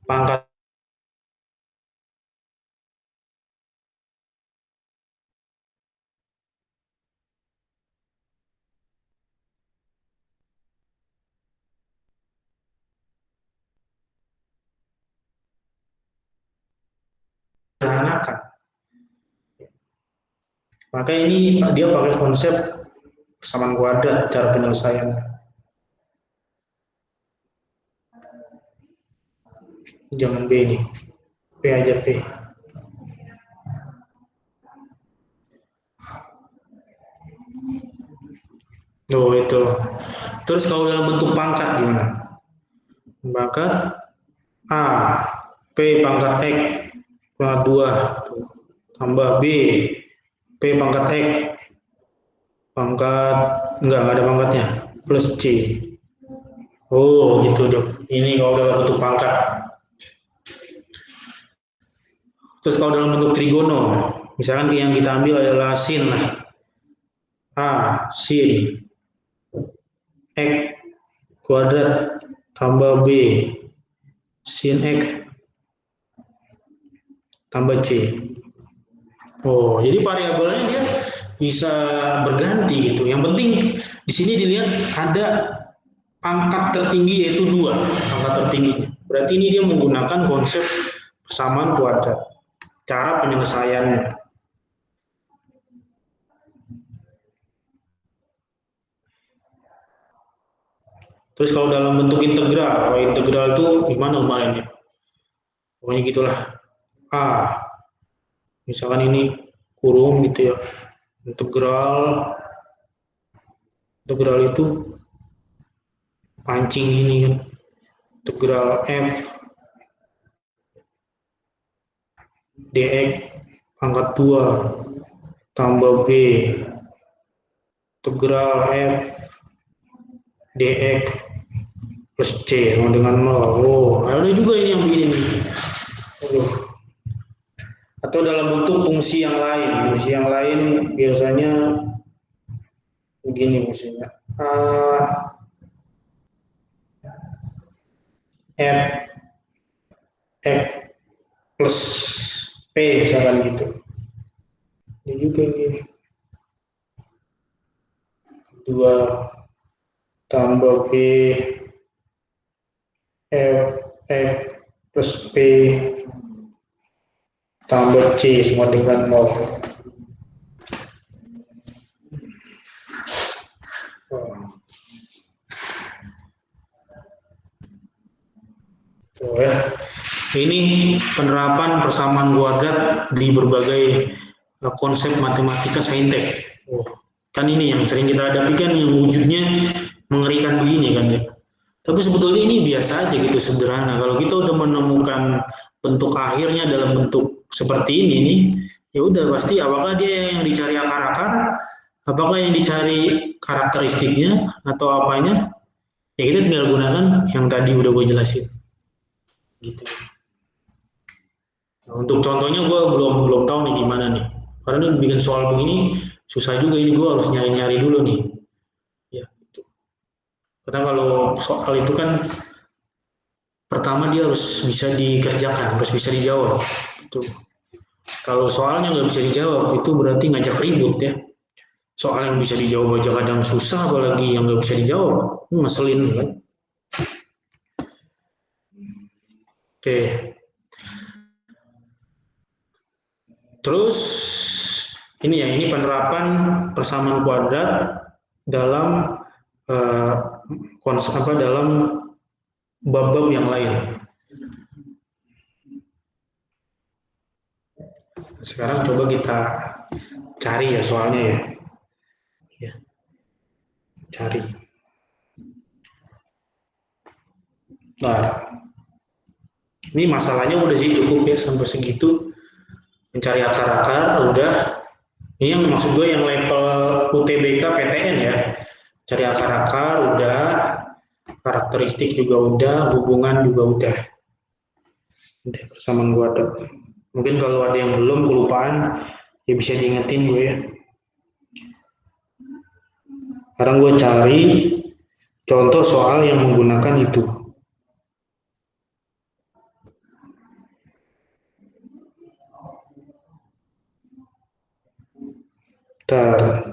pangkat sederhanakan. Maka ini dia pakai konsep persamaan kuadrat cara penyelesaian. Jangan B nih, P aja P. Oh itu. Terus kalau dalam bentuk pangkat gimana? Pangkat A, P pangkat X pangkat 2 tambah B, P pangkat X pangkat enggak ada pangkatnya plus C. Oh gitu dong. Ini kalau dalam bentuk pangkat. Terus kalau dalam bentuk trigono, misalkan yang kita ambil adalah sin lah. A sin X kuadrat tambah B sin X tambah C. Oh, jadi variabelnya dia bisa berganti gitu. Yang penting di sini dilihat ada pangkat tertinggi yaitu 2, pangkat tertingginya. Berarti ini dia menggunakan konsep persamaan kuadrat. Cara penyelesaiannya. Terus kalau dalam bentuk integral, kalau integral itu gimana kemarin ya? Pokoknya gitulah. A, misalkan ini kurung gitu ya. Integral itu pancing ini kan. Integral F dx pangkat 2 tambah B integral F dx plus C sama dengan 0. Oh, ada juga ini yang begini nih. Atau dalam bentuk fungsi yang lain. Fungsi yang lain biasanya begini fungsinya. F F plus P misalkan gitu. Ini juga ini 2 tambah B F plus P tambah C semua dengan 0. Tuh ya. Ini penerapan persamaan kuadrat di berbagai konsep matematika saintek. Kan ini yang sering kita hadapi kan yang wujudnya mengerikan begini kan ya. Tapi sebetulnya ini biasa aja gitu, sederhana. Kalau kita udah menemukan bentuk akhirnya dalam bentuk seperti ini nih, ya udah pasti apakah dia yang dicari akar-akar, apakah yang dicari karakteristiknya atau apanya, ya kita tinggal gunakan yang tadi udah gue jelasin. Gitu. Nah, untuk contohnya gue belum tahu nih gimana nih. Karena ini bikin soal begini susah juga, ini gue harus nyari-nyari dulu nih. Ya, gitu. Karena kalau soal itu kan pertama dia harus bisa dikerjakan, harus bisa dijawab. Gitu. Kalau soalnya nggak bisa dijawab, itu berarti ngajak ribut ya. Soal yang bisa dijawab aja kadang susah, apalagi yang nggak bisa dijawab, ngeselin kan. Oke. Terus ini penerapan persamaan kuadrat dalam dalam bab-bab yang lain. Sekarang coba kita cari ya soalnya ya. Ya. Cari. Nah, ini masalahnya udah sih cukup ya sampai segitu. Mencari akar-akar udah. Ini yang maksud gue yang level UTBK PTN ya. Cari akar-akar udah, karakteristik juga udah, hubungan juga udah. Udah persamaan kuadrat. Mungkin kalau ada yang belum kelupaan ya bisa diingetin gue ya. Sekarang gue cari contoh soal yang menggunakan itu. Bentar.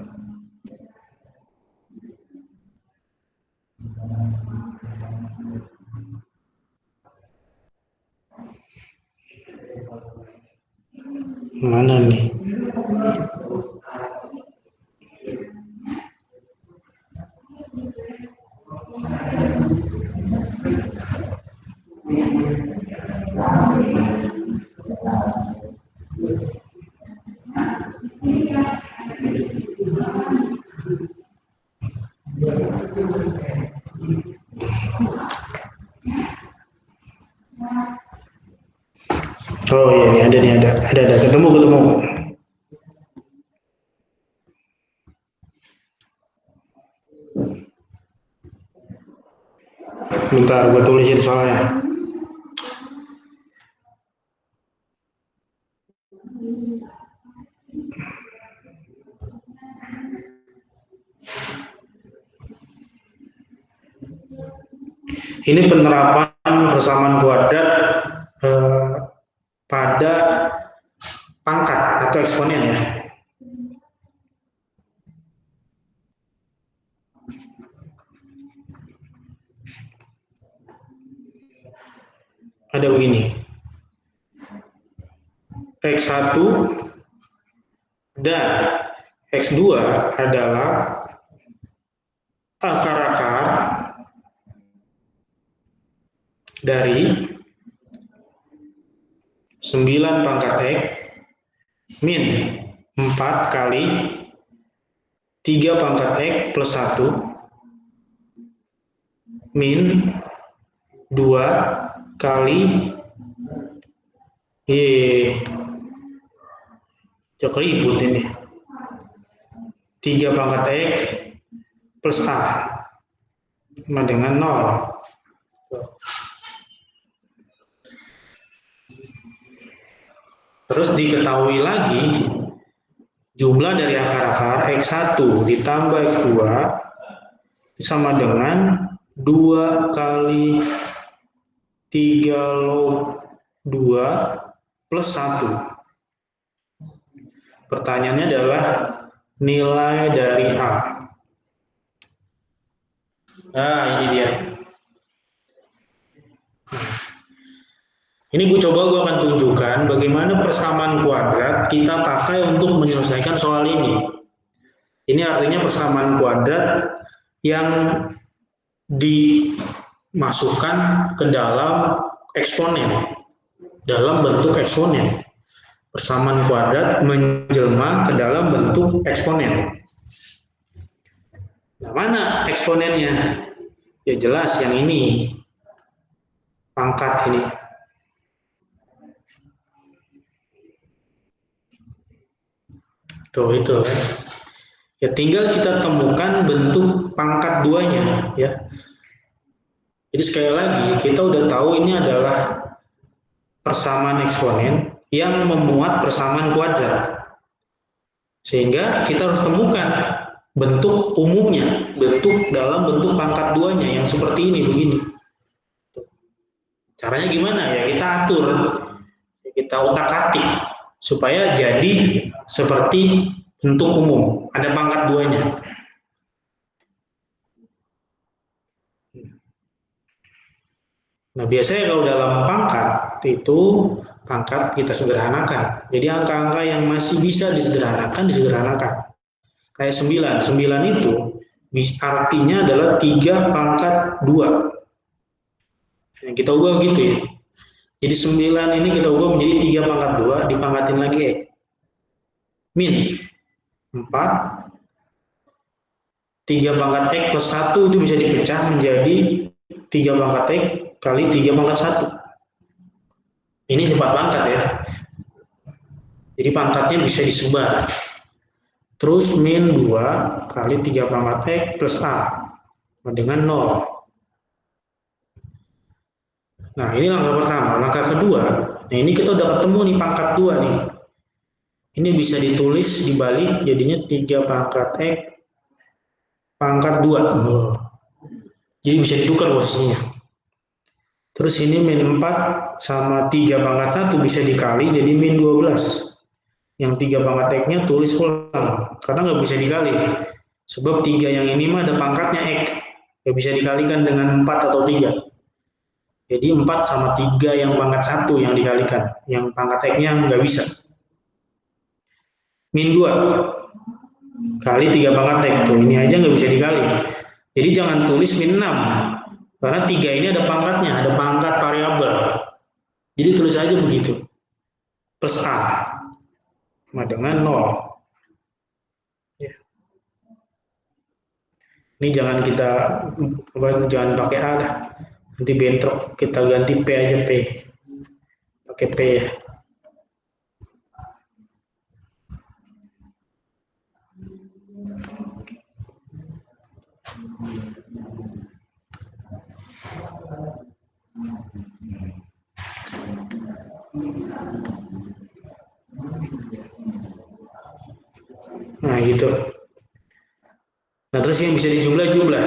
Mana nih? Oh iya nih ada nih ada ketemu. Bentar gue tulisin soalnya. Ini penerapan persamaan kuadrat pada pangkat atau eksponen ya. Ada begini. X1 dan X2 adalah akar-akar dari 9 pangkat X min 4 kali 3 pangkat X plus 1 min 2 kali cok ribut ini 3 pangkat X plus A sama dengan 0. Terus diketahui lagi jumlah dari akar-akar X1 ditambah X2 sama dengan 2 kali 3 log 2 plus 1. Pertanyaannya adalah nilai dari A. Nah, ini dia. Ini gue akan tunjukkan bagaimana persamaan kuadrat kita pakai untuk menyelesaikan soal ini. Ini artinya persamaan kuadrat yang dimasukkan ke dalam eksponen, dalam bentuk eksponen. Persamaan kuadrat menjelma ke dalam bentuk eksponen. Nah, mana eksponennya? Ya jelas yang ini, pangkat ini. Tuh itu kan. Ya tinggal kita temukan bentuk pangkat duanya ya. Jadi sekali lagi kita udah tahu ini adalah persamaan eksponen yang memuat persamaan kuadrat. Sehingga kita harus temukan bentuk umumnya, bentuk dalam bentuk pangkat duanya yang seperti ini begini. Caranya gimana? Ya kita atur, kita utak-atik supaya jadi seperti bentuk umum, ada pangkat duanya. Nah, biasanya kalau dalam pangkat itu pangkat kita sederhanakan. Jadi angka-angka yang masih bisa disederhanakan. Kayak 9. 9 itu artinya adalah 3 pangkat 2. Nah, kita ubah gitu ya. Jadi 9 ini kita ubah menjadi 3 pangkat 2, dipangkatin lagi X. Min 4, 3 pangkat X plus 1 itu bisa dipecah menjadi 3 pangkat X kali 3 pangkat 1. Ini 4 pangkat ya. Jadi pangkatnya bisa disebar. Terus min 2 kali 3 pangkat X plus A dengan 0. Nah ini langkah pertama. Langkah kedua, nah ini kita udah ketemu nih pangkat 2 nih. Ini bisa ditulis dibalik jadinya 3 pangkat X pangkat 2. Jadi bisa ditukar posisinya. Terus ini min 4 sama 3 pangkat 1 bisa dikali jadi min 12. Yang 3 pangkat X-nya tulis ulang. Karena nggak bisa dikali. Sebab 3 yang ini mah ada pangkatnya X. Nggak bisa dikalikan dengan 4 atau 3. Jadi 4 sama 3 yang pangkat 1 yang dikalikan. Yang pangkat X-nya nggak bisa. Min 2 kali 3 pangkat X. Tuh, ini aja nggak bisa dikali. Jadi jangan tulis min 6. Karena 3 ini ada pangkatnya, ada pangkat variabel. Jadi tulis aja begitu. Plus A. Sama dengan 0. Ya. Ini jangan pakai A lah. Nanti bentrok. Kita ganti P aja P. Pakai P ya. Nah gitu. Nah terus yang bisa dijumlah.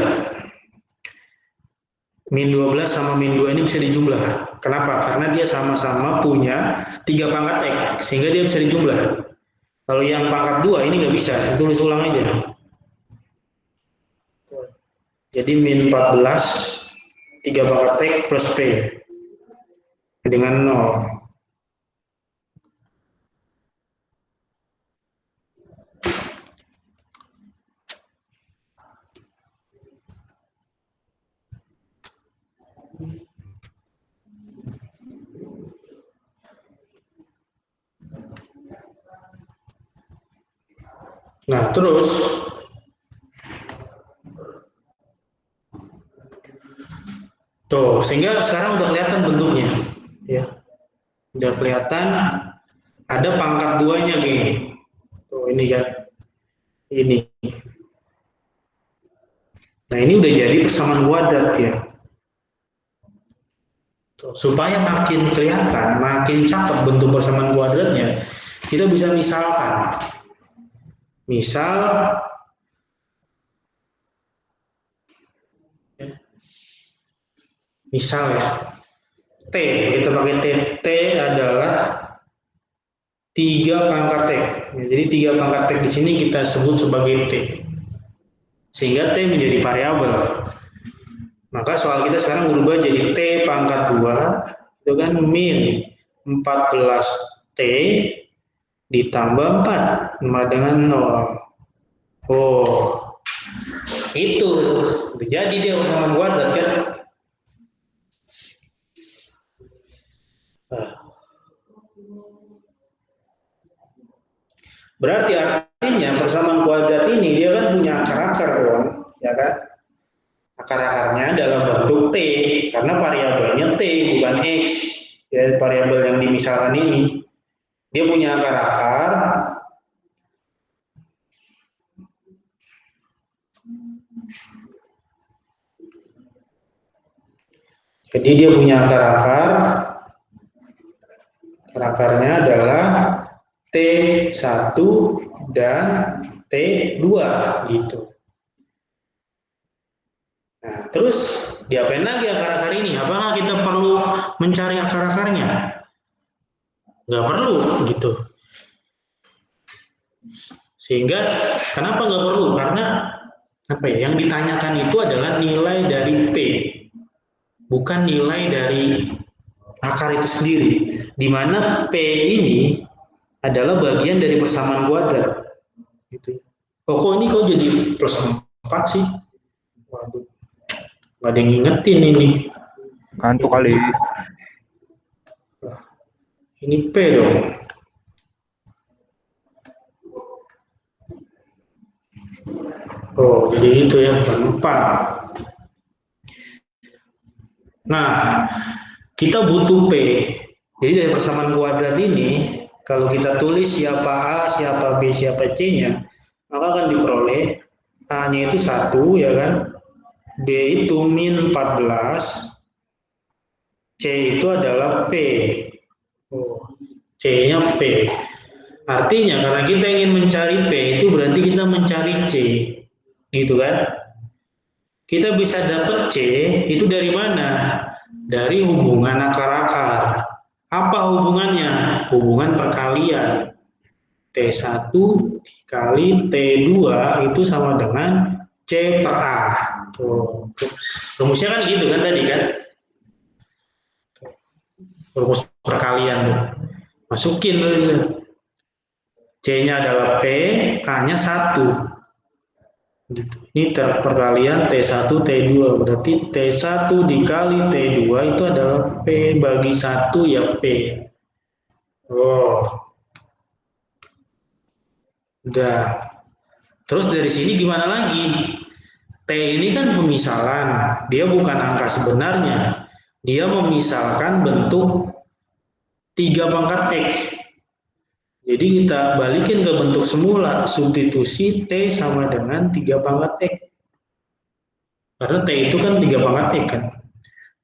Min 12 sama min 2 ini bisa dijumlah. Kenapa? Karena dia sama-sama punya 3 pangkat X. Sehingga dia bisa dijumlah. Kalau yang pangkat 2 ini nggak bisa. Tulis ulang aja. Jadi min 14 3 pangkat X plus P dengan 0. Nah, terus tuh, sehingga sekarang udah kelihatan bentuknya, ya. Udah kelihatan ada pangkat 2-nya gini. Tuh, ini kan. Ini. Nah, ini udah jadi persamaan kuadrat ya. Tuh, supaya makin kelihatan, makin cakep bentuk persamaan kuadratnya, kita bisa misalkan. Misal ya, T, kita pakai T adalah 3 pangkat T. Ya, jadi 3 pangkat T di sini kita sebut sebagai T. Sehingga T menjadi variabel. Maka soal kita sekarang berubah jadi T pangkat 2 itu kan min 14T ditambah 4 sama dengan 0. Oh, itu udah jadi dia persamaan kuadrat kan. Berarti artinya persamaan kuadrat ini dia kan punya akar-akar dong, ya kan? Akar-akarnya dalam bentuk T, karena variabelnya T bukan X. Ya, variabel yang dimisalkan ini dia punya akar-akar jadi dia punya akar-akar, akar-akarnya adalah T1 dan T2 gitu. Nah, terus diapain lagi akar-akar ini? Apakah kita perlu mencari akar-akarnya? Nggak perlu gitu. Sehingga kenapa nggak perlu? Karena apa ya? Yang ditanyakan itu adalah nilai dari P, bukan nilai dari akar itu sendiri. Di mana P ini adalah bagian dari persamaan kuadrat. Gitu. Oh, kok ini jadi plus 4 sih? Waduh, nggak ada yang ngingetin ini. Ngantuk kali. Ini P dong. Oh, jadi itu ya, 4. Nah, kita butuh P. Jadi dari persamaan kuadrat ini, kalau kita tulis siapa A, siapa B, siapa C-nya, maka akan diperoleh A-nya itu 1, ya kan? B itu min 14, C itu adalah P. Oh, C-nya P. Artinya karena kita ingin mencari P, itu berarti kita mencari C. Gitu kan? Kita bisa dapat C itu dari mana? Dari hubungan akar-akar. Apa hubungannya? Hubungan perkalian. T1 dikali T2 itu sama dengan C per A. Tuh. Rumusnya kan gitu kan tadi kan? Rumus perkalian. Masukin dulu. C-nya adalah P, A-nya 1. Gitu. Ini perkalian T1, T2. Berarti T1 dikali T2 itu adalah P bagi 1 ya P. Oh. Udah. Terus dari sini gimana lagi? T ini kan pemisalan. Dia bukan angka sebenarnya. Dia memisalkan bentuk 3 pangkat X. Jadi kita balikin ke bentuk semula, substitusi T sama dengan 3 pangkat X. Karena T itu kan 3 pangkat X kan.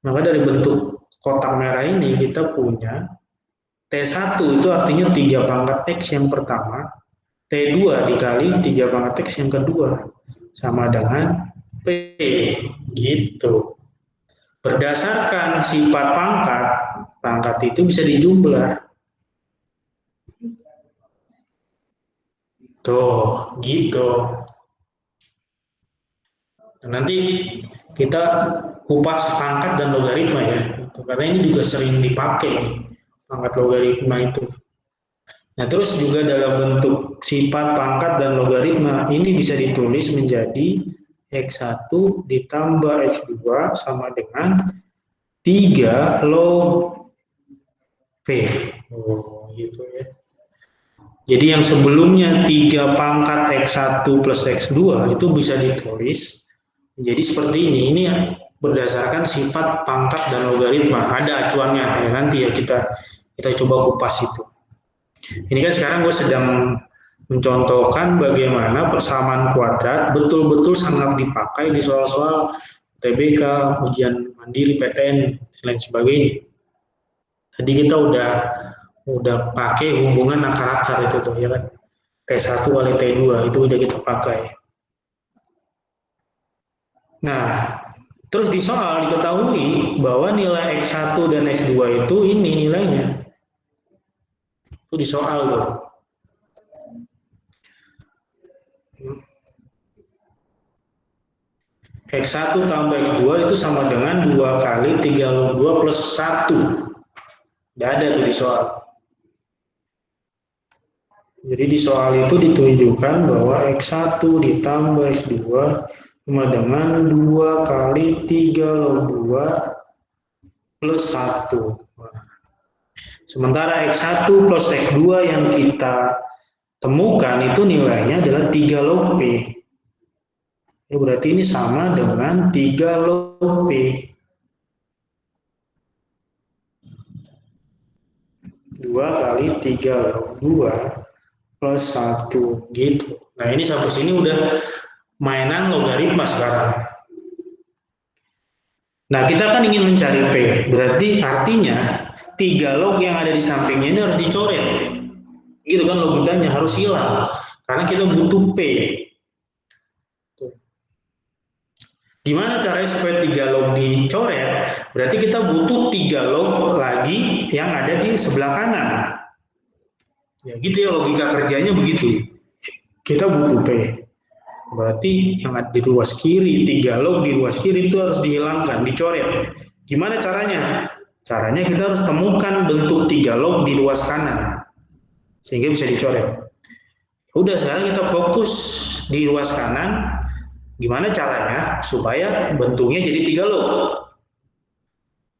Maka dari bentuk kotak merah ini kita punya T1 itu artinya 3 pangkat X yang pertama, T2 dikali 3 pangkat X yang kedua, sama dengan P. Gitu. Berdasarkan sifat pangkat itu bisa dijumlah. Tuh, gitu. Nanti kita kupas pangkat dan logaritma ya, karena ini juga sering dipakai pangkat logaritma itu. Nah, terus juga dalam bentuk sifat pangkat dan logaritma ini bisa ditulis menjadi X1 ditambah X2 sama dengan 3 log P. Oh, gitu ya. Jadi yang sebelumnya 3 pangkat X1 plus X2 itu bisa ditulis jadi seperti ini. Ini berdasarkan sifat pangkat dan logaritma. Ada acuannya ya, nanti ya kita coba kupas itu. Ini kan sekarang gue sedang mencontohkan bagaimana persamaan kuadrat betul-betul sangat dipakai di soal-soal UTBK, ujian mandiri, PTN, dan lain sebagainya. Tadi kita udah pakai hubungan akar-akar itu tuh ya kan. T1 kali T2 itu udah kita pakai. Nah, terus di soal diketahui bahwa nilai X1 dan X2 itu ini nilainya. Itu di soal tuh. X1 tambah X2 itu sama dengan 2 kali 3 log 2 plus 1. Tidak ada tuh di soal. Jadi di soal itu ditunjukkan bahwa X1 ditambah X2 sama dengan 2 kali 3 log 2 plus 1. Sementara X1 plus X2 yang kita temukan itu nilainya adalah 3 log P. Ya, berarti ini sama dengan 3 log P. 2 kali 3 log 2 plus 1 gitu. Nah ini sampai sini udah mainan logaritma sekarang. Nah kita kan ingin mencari P, berarti artinya 3 log yang ada di sampingnya ini harus dicoret. Gitu kan logikanya, harus hilang. Karena kita butuh P. Gimana caranya supaya 3 log dicoret? Berarti kita butuh 3 log lagi yang ada di sebelah kanan. Ya gitu ya logika kerjanya begitu. Kita butuh P. Berarti yang ada di ruas kiri, 3 log di ruas kiri itu harus dihilangkan, dicoret. Gimana caranya? Caranya kita harus temukan bentuk 3 log di ruas kanan. Sehingga bisa dicoret. Udah sekarang kita fokus di ruas kanan. Gimana caranya supaya bentuknya jadi 3 log?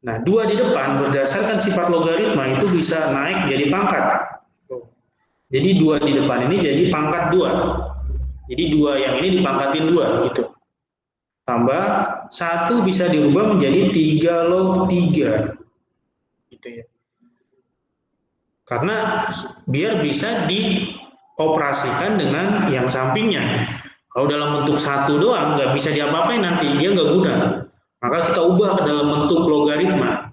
Nah, 2 di depan berdasarkan sifat logaritma itu bisa naik jadi pangkat. Jadi 2 di depan ini jadi pangkat 2. Jadi 2 yang ini dipangkatin 2 gitu. Tambah 1 bisa dirubah menjadi 3 log 3. Gitu ya. Karena biar bisa dioperasikan dengan yang sampingnya. Kalau dalam bentuk 1 doang nggak bisa diapa-apain nanti, dia nggak guna. Maka kita ubah ke dalam bentuk logaritma.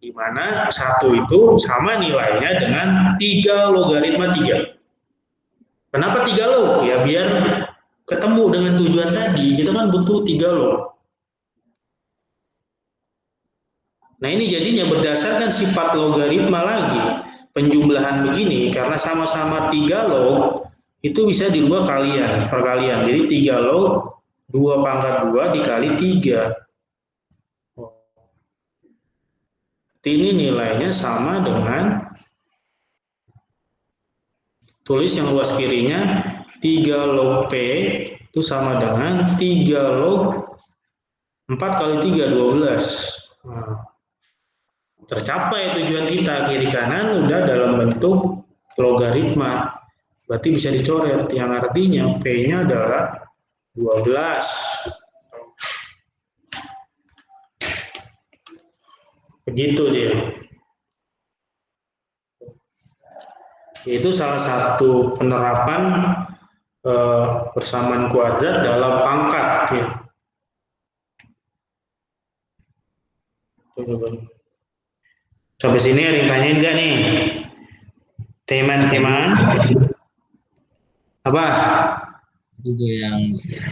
Di mana 1 itu sama nilainya dengan 3 logaritma 3. Kenapa 3 log? Ya biar ketemu dengan tujuan tadi, kita kan butuh 3 log. Nah ini jadinya berdasarkan sifat logaritma lagi, penjumlahan begini, karena sama-sama 3 log, itu bisa dirubah perkalian. Jadi 3 log, 2 pangkat 2 dikali 3. Ini nilainya sama dengan, tulis yang luas kirinya, 3 log P itu sama dengan 3 log 4 kali 3, 12. Nah, tercapai tujuan kita, kiri kanan udah dalam bentuk logaritma. Berarti bisa dicoret, yang artinya P-nya adalah 12. Begitu dia. Itu salah satu penerapan persamaan kuadrat dalam pangkat ya. Sampai sini ada yang tanyain nggak nih? Teman-teman? Apa? Itu tuh yang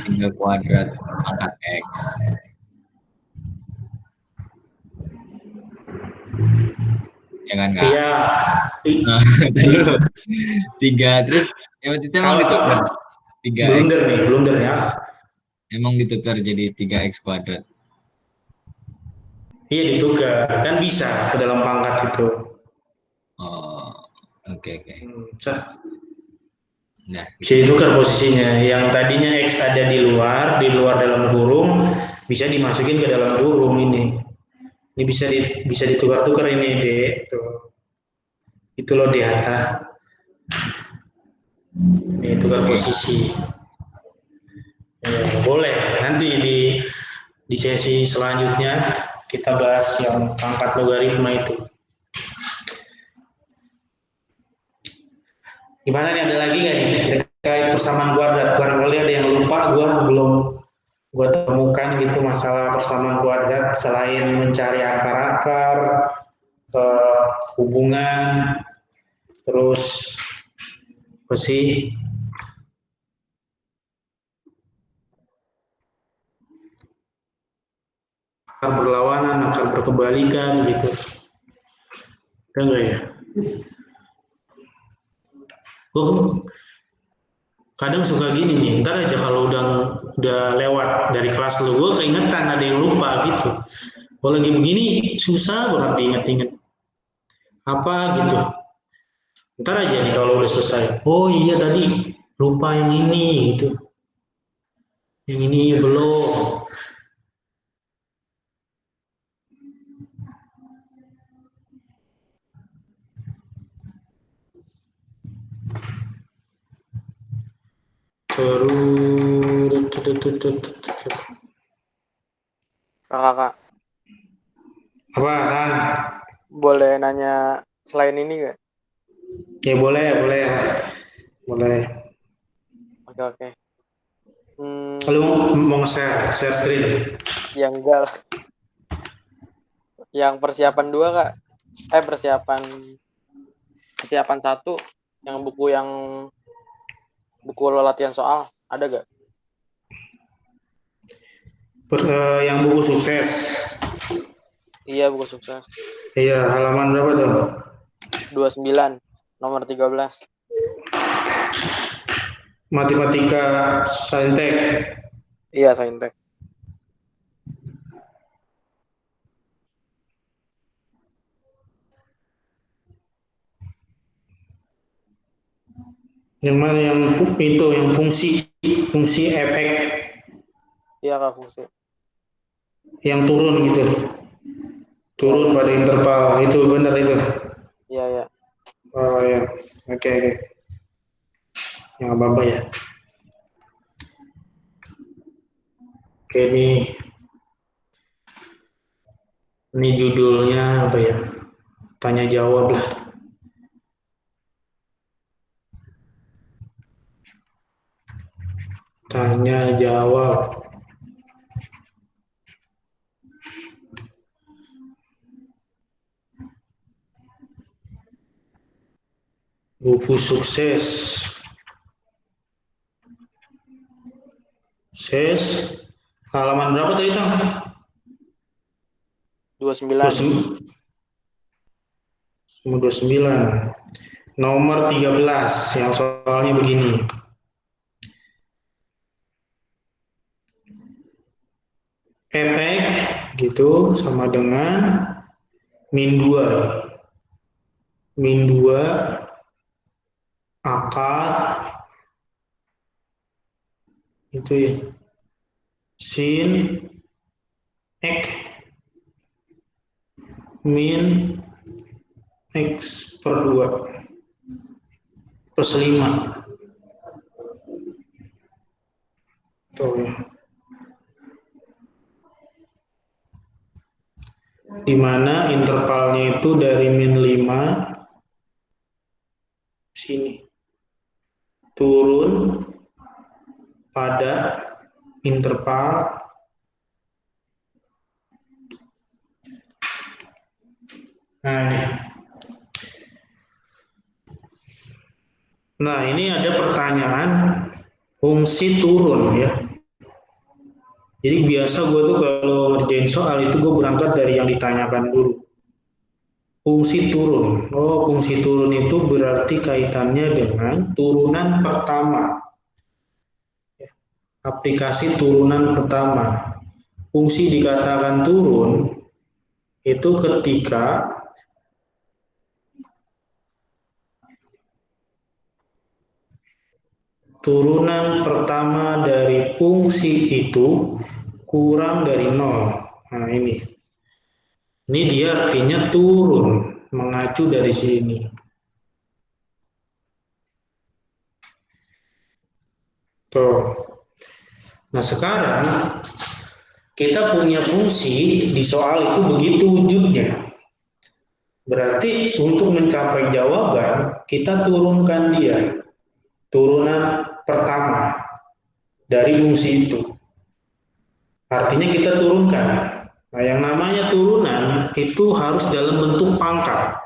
3 kuadrat pangkat X. Ya kan Kak? Iya. Nah, 3 terus ya waktu itu emang ditukar 3X. Blunder ya. Emang ditukar jadi 3X kuadrat. Iya ditukar, kan bisa ke dalam pangkat itu. Oh, oke. Nah, Bisa ditukar posisinya. Yang tadinya X ada di luar dalam kurung, bisa dimasukin ke dalam kurung ini. Ini bisa ditukar-tukar ini D. Tuh. Itu loh di atas. Ini tukar posisi. Ya, boleh. Nanti di sesi selanjutnya kita bahas yang pangkat logaritma itu. Gimana nih, ada lagi nggak nih terkait persamaan kuadrat? Barangkali ada yang lupa, belum temukan gitu masalah persamaan kuadrat selain mencari akar-akar, hubungan, terus apa sih? Akar berlawanan, akar berkebalikan gitu. Ada nggak ya? Gue kadang suka gini nih, ntar aja kalau udah lewat dari kelas lu, gue keingetan ada yang lupa gitu. Kalau lagi begini susah banget diinget-inget apa gitu. Ntar aja nih kalau udah selesai. Oh iya tadi lupa yang ini gitu. Yang ini belum. Terus Kakak, apa kan? boleh nanya selain ini nggak? Ya boleh, boleh, boleh. Oke. Kalau mau share screen. Ya enggak lah. Yang persiapan 2 Kak. Persiapan 1 yang buku lo latihan soal ada gak? Yang buku sukses. Iya, buku sukses. Iya, halaman berapa tuh? 29, nomor 13. Matematika Saintek. Iya, Saintek. Yang mana yang itu yang fungsi efek Iya, Kak, fungsi. yang turun gitu. Turun pada interval itu benar itu. Iya. Oh ya. Oke. Yang apa ya? Oke ini judulnya apa ya? Tanya jawab lah. Tanya jawab. Buku sukses. Halaman berapa tadi, Tang? 29. 29. Nomor 13 yang soalnya begini. Efek gitu sama dengan min 2. Min 2 akar itu ya. Sin X min X per 2 plus 5. Tuh ya. Di mana intervalnya itu dari min 5 sini turun pada interval nah ini ada pertanyaan fungsi turun ya. Jadi biasa gue tuh kalau ngerjain soal itu gue berangkat dari yang ditanyakan dulu. Fungsi turun. Oh, fungsi turun itu berarti kaitannya dengan turunan pertama. Aplikasi turunan pertama. Fungsi dikatakan turun itu ketika turunan pertama dari fungsi itu kurang dari 0. Nah ini. Ini dia artinya turun, mengacu dari sini. Tuh. Nah sekarang kita punya fungsi di soal itu begitu wujudnya. Berarti untuk mencapai jawaban kita turunkan dia. Turunan pertama dari fungsi itu. Artinya kita turunkan. Nah, yang namanya turunan itu harus dalam bentuk pangkat.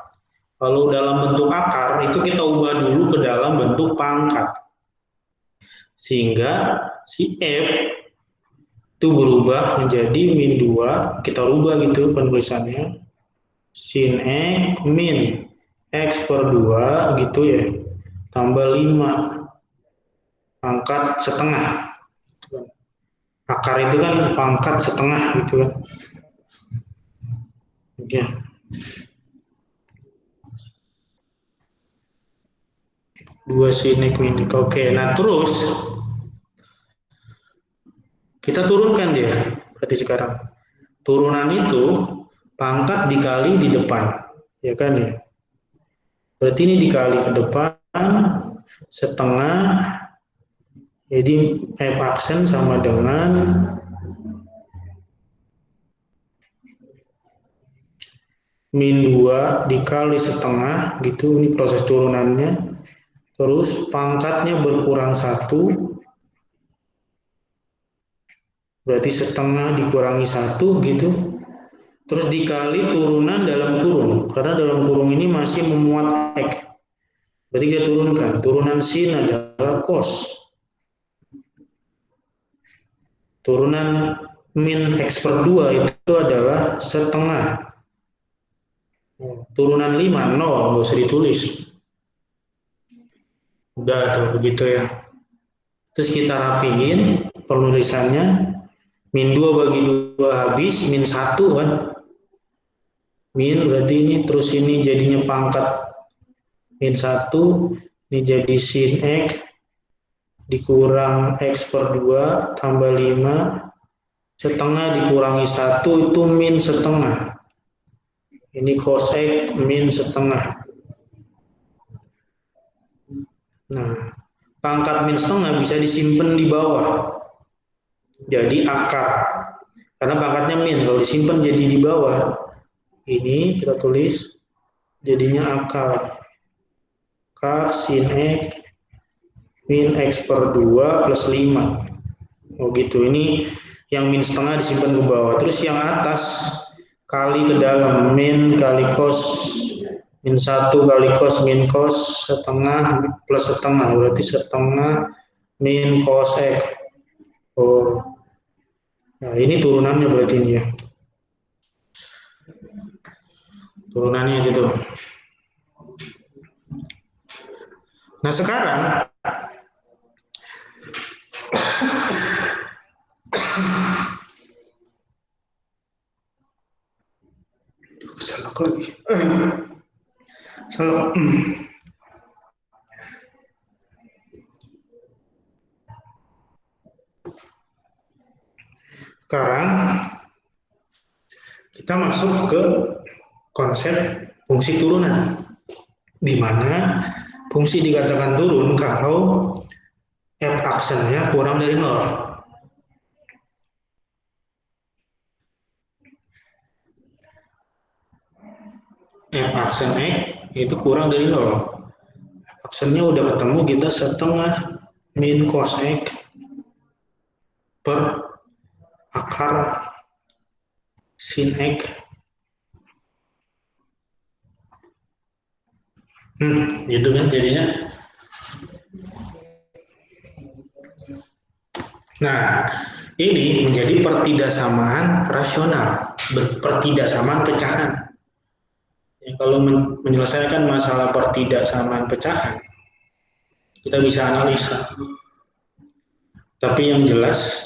Kalau dalam bentuk akar itu kita ubah dulu ke dalam bentuk pangkat. Sehingga si F itu berubah menjadi min 2, kita rubah gitu penulisannya. Sin X min X per 2 gitu ya. tambah 5 pangkat setengah. Akar itu kan pangkat setengah gitu kan. Oke. Dua sinek minik. Oke, nah terus kita turunkan dia. Berarti sekarang turunan itu pangkat dikali di depan, ya kan ya. Berarti ini dikali ke depan setengah, jadi F aksen sama dengan min 2 dikali setengah gitu, ini proses turunannya. Terus pangkatnya berkurang 1, berarti setengah dikurangi 1 gitu. Terus dikali turunan dalam kurung, karena dalam kurung ini masih memuat X. Berarti kita turunkan, turunan sin adalah cos. Turunan min X per 2 itu adalah setengah. Turunan 5, 0, nggak usah ditulis. Udah tuh, begitu ya. Terus kita rapihin penulisannya, min 2 bagi 2 habis, min 1 kan. Min berarti ini, terus ini jadinya pangkat min 1, ini jadi sin X, dikurang X per 2, tambah 5, setengah dikurangi 1 itu min setengah. Ini cos X min setengah. Nah, pangkat min setengah bisa disimpan di bawah. Jadi akar. Karena pangkatnya min, kalau disimpan jadi di bawah. Ini kita tulis jadinya akar. K sin X min X per 2 plus 5. Oh gitu, ini yang min setengah disimpan ke bawah. Terus yang atas kali ke dalam, min kali cos min 1 kali cos min cos setengah plus setengah, berarti setengah min cos X. Oh, nah ini turunannya berarti ini ya. Turunannya gitu. Nah sekarang salah lagi. Salah. Sekarang kita masuk ke konsep fungsi turunan, di mana fungsi dikatakan turun kalau F aksennya kurang dari 0. F aksen X itu kurang dari 0. Aksennya udah ketemu, kita setengah min cos X per akar sin X. Gitu kan jadinya. Nah, ini menjadi pertidaksamaan rasional, pertidaksamaan pecahan. Ya, kalau menyelesaikan masalah pertidaksamaan pecahan, kita bisa analisa. Tapi yang jelas,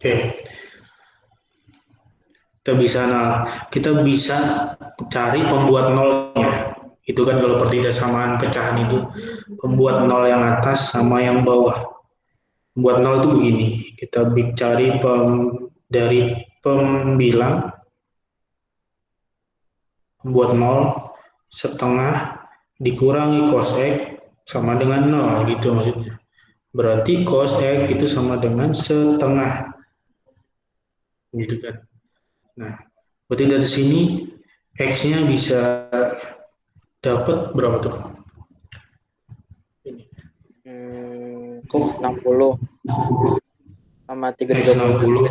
oke, kita bisa cari pembuat nolnya. Itu kan kalau pertidaksamaan pecahan itu pembuat nol yang atas sama yang bawah. Pembuat nol itu begini, kita cari dari pembilang pembuat nol setengah dikurangi cos X sama dengan 0 gitu maksudnya. Berarti cos X itu sama dengan setengah. Gitu kan. Nah, berarti dari sini X-nya bisa dapat berapa tuh? Ini. 60 sama X 60.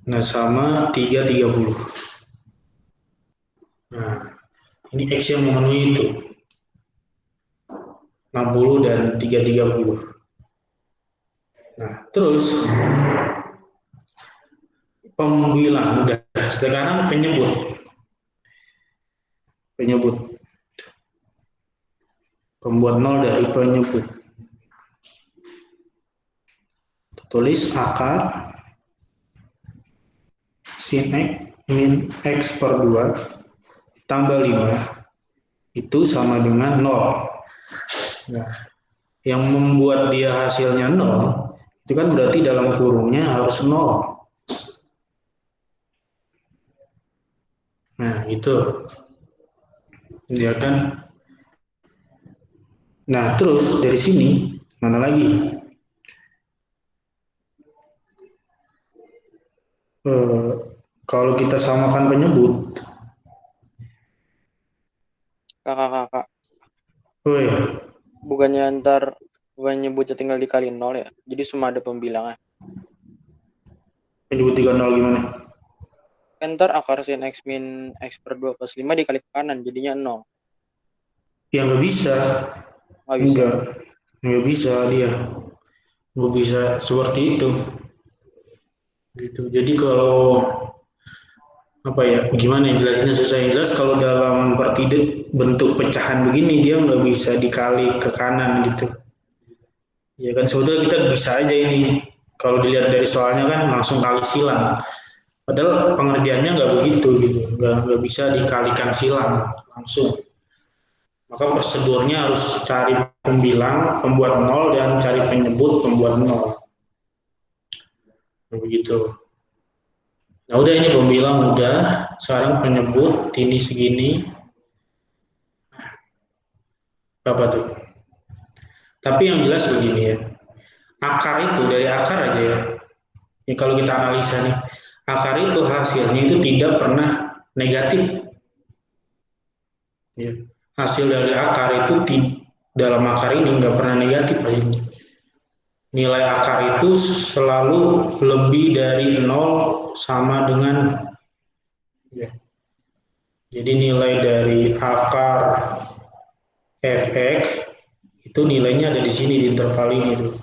Nah, sama 330. Nah, ini X yang memenuhi itu. 60 dan 330. Nah, terus pembilang udah. Sekarang penyebut. Pembuat nol dari penyebut. Tulis akar sin x min x per 2 tambah 5 itu sama dengan 0. Nah, yang membuat dia hasilnya 0 itu kan berarti dalam kurungnya harus 0. Nah, itu. Ya kan? Nah, terus dari sini mana lagi? Kalau kita samakan penyebut, Kakak. woi, Bukannya nyebutnya tinggal dikali 0 ya. Jadi semua ada pembilangnya. penyebut 30 gimana? Ntar akar sin x min x per 2 plus 5 dikali ke kanan. Jadinya 0. Ya nggak bisa. Nggak bisa. Nggak bisa dia. Nggak bisa seperti itu. Gitu. Jadi kalau apa ya, gimana yang jelasinnya susah. Yang jelas kalau dalam bentuk pecahan begini dia nggak bisa dikali ke kanan gitu. Ya kan sebetulnya kita bisa aja ini. Kalau dilihat dari soalnya kan langsung kali silang. Padahal pengerjaannya nggak begitu gitu, nggak bisa dikalikan silang langsung. Maka prosedurnya harus cari pembilang, pembuat nol, dan cari penyebut, pembuat nol. Begitu. Nah udah ini pembilang udah, sekarang penyebut ini segini. Berapa tuh? Tapi yang jelas begini ya, akar itu dari akar aja ya. Ini kalau kita analisa nih, akar itu hasilnya itu tidak pernah negatif. Ya. Hasil dari akar itu dalam akar ini nggak pernah negatif hasilnya. Nilai akar itu selalu lebih dari 0 sama dengan ya. Jadi nilai dari akar fx itu nilainya ada di sini di interval ini tuh.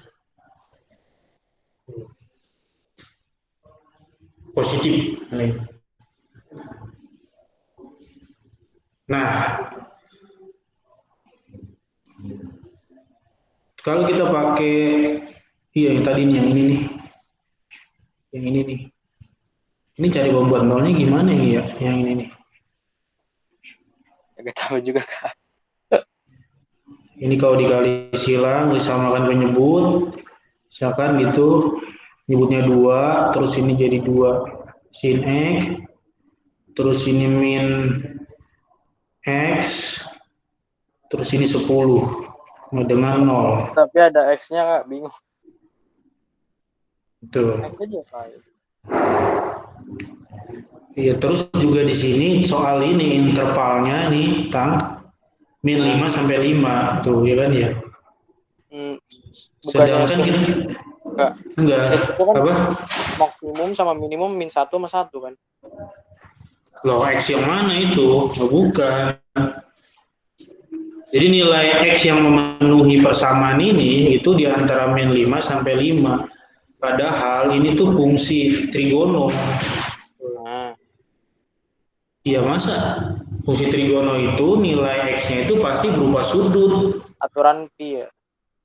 Positif. Nah, kalau kita pakai yang tadi nih, yang ini nih. Yang ini nih. Ini cari pembuat nolnya gimana ya? Yang ini nih. Gak tahu juga, Kak. Ini kalau dikali silang, disamakan penyebut, misalkan gitu, nyebutnya 2, terus ini jadi 2 sin x, terus ini min x, terus ini 10 dengan 0. Tapi ada X-nya, Kak. Bingung. Betul. X aja, Kak. Iya, terus juga di sini soal ini intervalnya nih, Tang, min 5 sampai 5, tuh ya kan ya. Sedangkan kita enggak kan apa? Maksimum sama minimum min 1 sama 1 kan. Loh, X yang mana itu? Oh, bukan. Jadi nilai X yang memenuhi persamaan ini itu di antara min 5 sampai 5. Padahal ini tuh fungsi trigono. Iya, masa fungsi trigono itu nilai X-nya itu pasti berupa sudut. Aturan pi ya?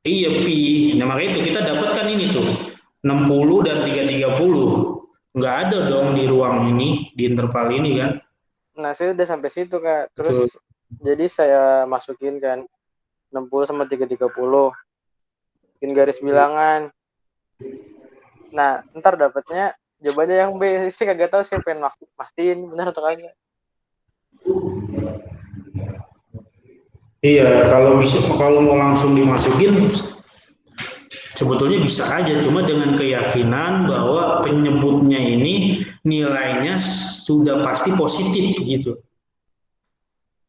Iya, pi. Nah, makanya itu kita dapatkan ini tuh 60 dan 330. Nggak ada dong di ruang ini, di interval ini kan. Nah, saya udah sampai situ, Kak. Terus jadi saya masukin kan 60 sama 330. Bikin garis bilangan. Nah, ntar dapatnya jawabannya yang B. Saya kagak tahu, saya pengen mastiin benar atau kagak. Iya, kalau mau langsung dimasukin sebetulnya bisa aja, cuma dengan keyakinan bahwa penyebutnya ini nilainya sudah pasti positif gitu.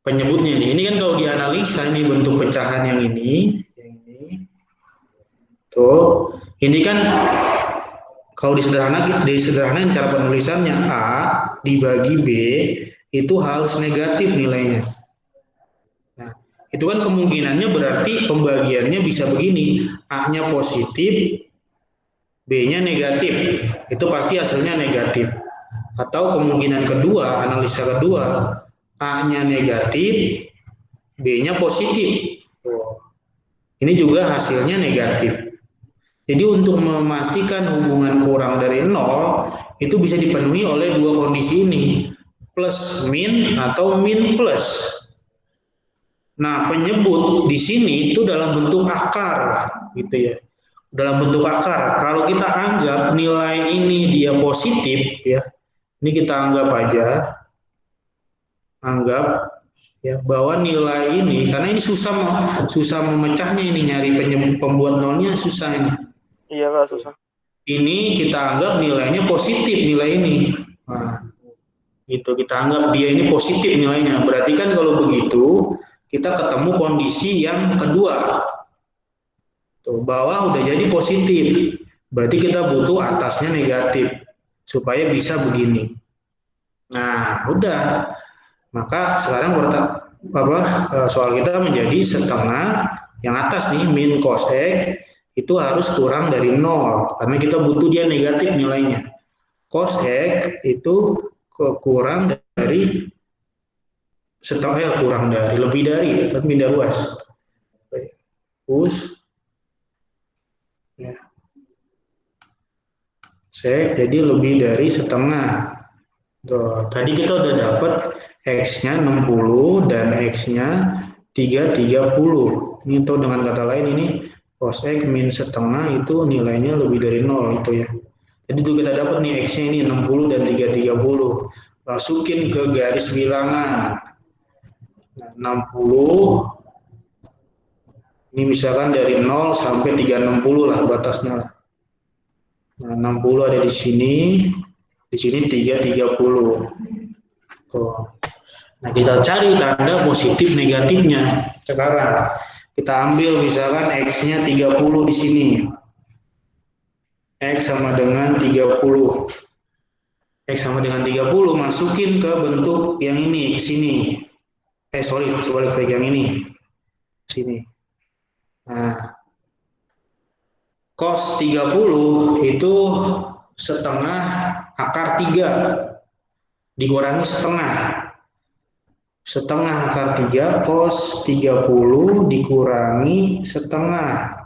Penyebutnya ini kan kalau dianalisa ini bentuk pecahan yang ini. Tuh, ini kan kalau disederhanakan cara penulisannya A dibagi B itu harus negatif nilainya. Nah, itu kan kemungkinannya berarti pembagiannya bisa begini, A-nya positif, B-nya negatif. Itu pasti hasilnya negatif. Atau kemungkinan kedua, analisa kedua, A-nya negatif, B-nya positif. Ini juga hasilnya negatif. Jadi untuk memastikan hubungan kurang dari 0, itu bisa dipenuhi oleh dua kondisi ini, plus min atau min plus. Nah, penyebut di sini itu dalam bentuk akar, gitu ya. Dalam bentuk akar. Kalau kita anggap nilai ini dia positif, ya, ini kita anggap aja, ya bahwa nilai ini, karena ini susah memecahnya ini, nyari pembuat nolnya susah ini. Iya Kak, susah. Ini kita anggap nilainya positif, nilai ini. Nah, gitu, kita anggap dia ini positif nilainya. Berarti kan kalau begitu kita ketemu kondisi yang kedua. Tuh, bawah udah jadi positif. Berarti kita butuh atasnya negatif supaya bisa begini. Nah, udah. Maka sekarang soal kita menjadi setengah yang atas nih, min cos X itu harus kurang dari 0 karena kita butuh dia negatif nilainya. Cos X itu kurang dari setengah, kurang dari, lebih dari, kan pindah ruas. Terus ya. Jadi lebih dari setengah. Tuh, tadi kita udah dapat X-nya 60 dan X-nya 330. Ini tuh dengan kata lain ini cos X min setengah itu nilainya lebih dari 0 itu ya. Jadi itu kita dapat nih X-nya ini 60 dan 330. Masukin ke garis bilangan. Nah, 60 ini misalkan dari 0 sampai 360 lah batasnya lah. Nah, 60 ada di sini 330. Tuh. Nah, kita cari tanda positif negatifnya. Sekarang kita ambil misalkan X-nya 30 di sini. X sama dengan 30. X sama dengan 30 masukin ke bentuk yang ini, sini. Sebalik yang ini. Sini. Nah, cos 30 itu setengah akar 3 dikurangi setengah. Setengah akar 3 cos 30 dikurangi setengah.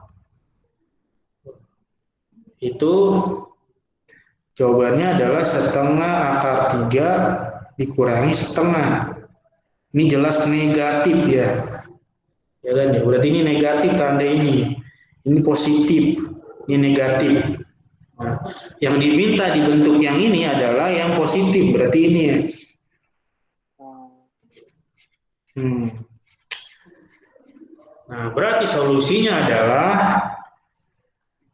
Itu jawabannya adalah setengah akar 3 dikurangi setengah. Ini jelas negatif ya. Ya kan ya, berarti ini negatif tanda ini. Ini positif, ini negatif. Nah, yang diminta di bentuk yang ini adalah yang positif, berarti ini ya. Nah, berarti solusinya adalah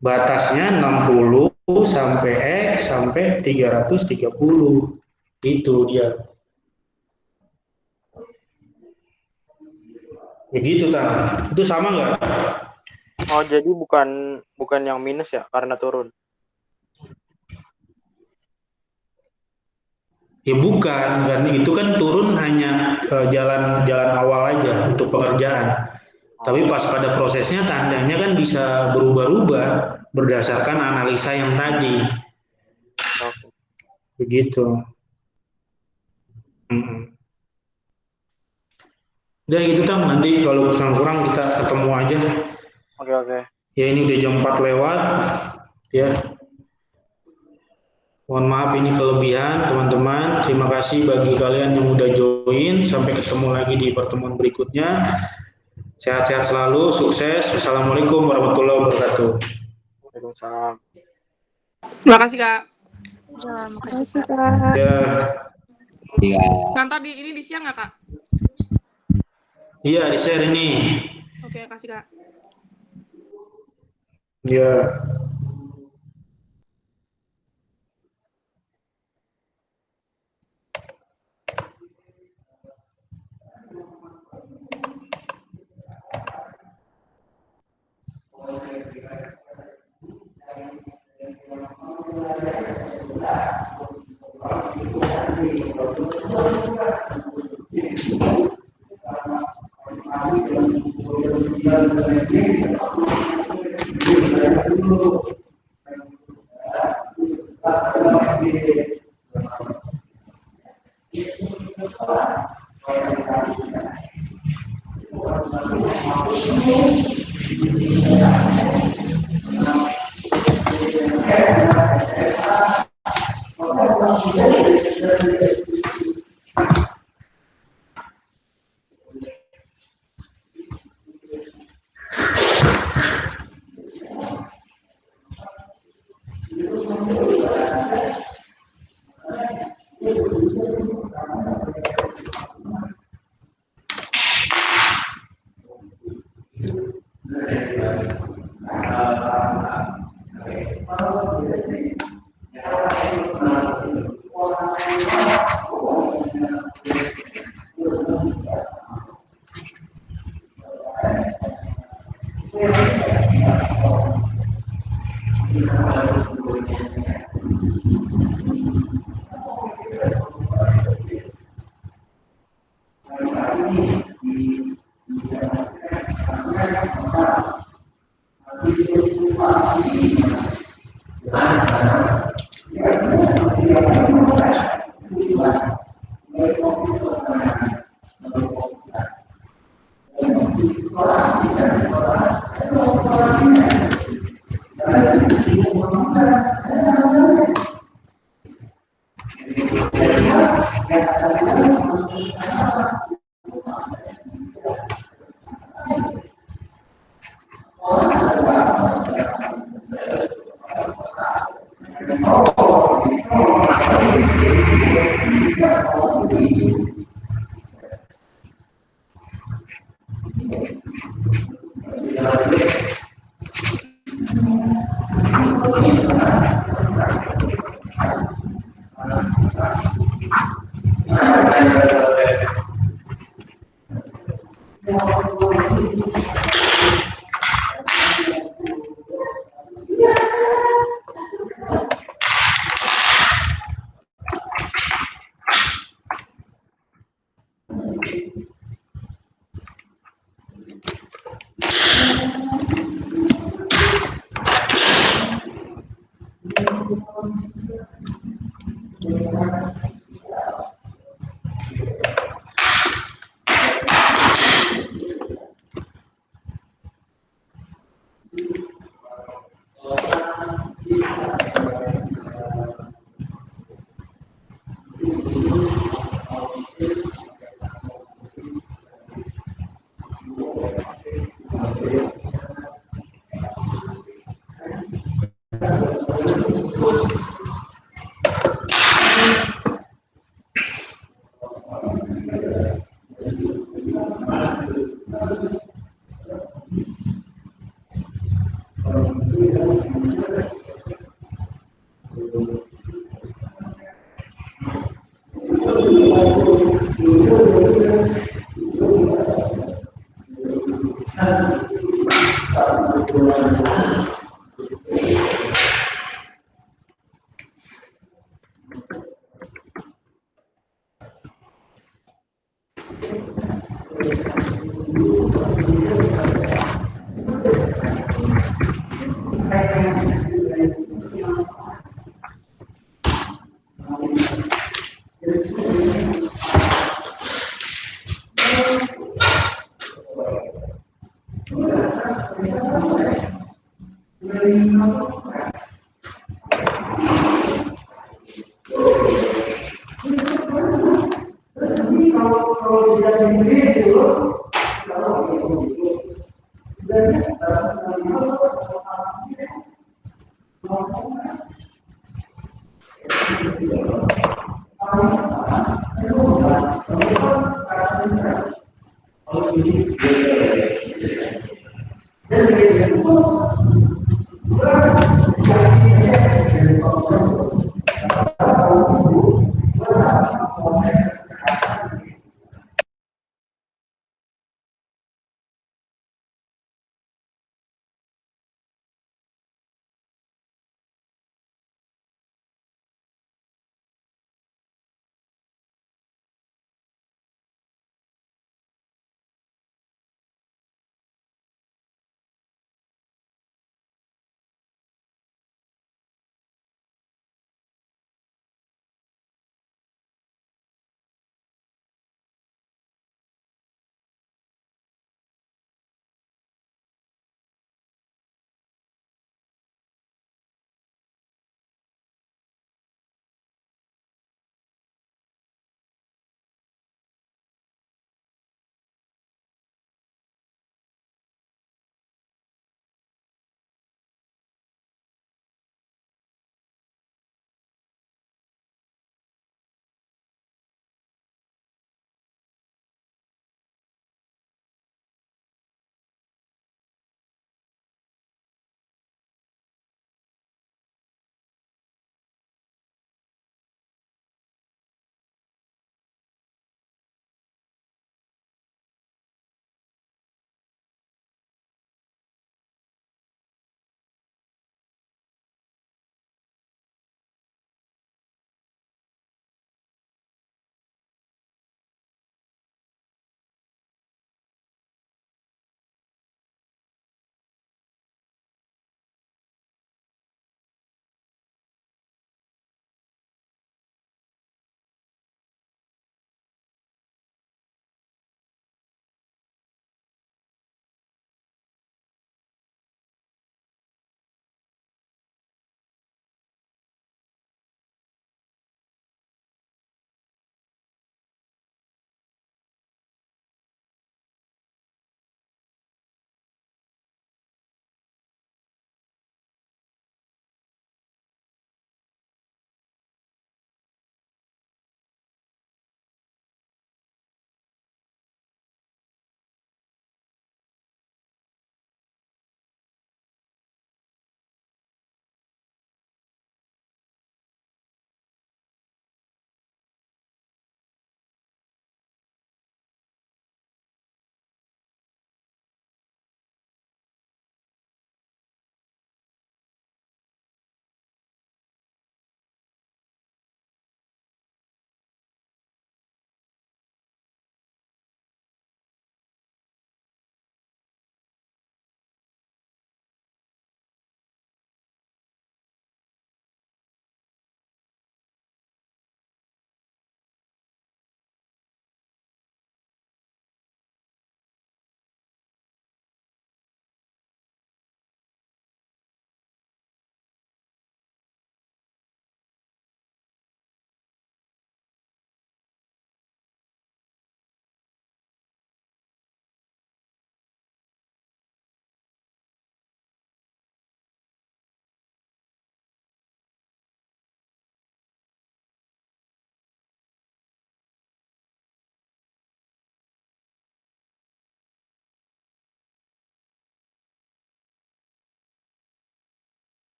batasnya 60 sampai X sampai 330. Itu dia. Begitu, Tan. Itu sama nggak? Oh, jadi bukan yang minus ya, karena turun. Ya bukan, kan itu kan turun hanya jalan awal aja untuk pengerjaan. Tapi pas pada prosesnya tandanya kan bisa berubah-ubah berdasarkan analisa yang tadi. Begitu. Udah gitu, Tang, nanti kalau kurang kita ketemu aja. Oke. Ya ini udah jam 4 lewat. Ya. Mohon maaf ini kelebihan, teman-teman. Terima kasih bagi kalian yang udah join. Sampai ketemu lagi di pertemuan berikutnya. Sehat-sehat selalu, sukses. Wassalamualaikum warahmatullahi wabarakatuh. Waalaikumsalam. Terima kasih Kak. Terima kasih Kak. Ya. Iya. Kantor ini di siang nggak Kak? Iya, di share ini. Oke, kasih Kak. Ya.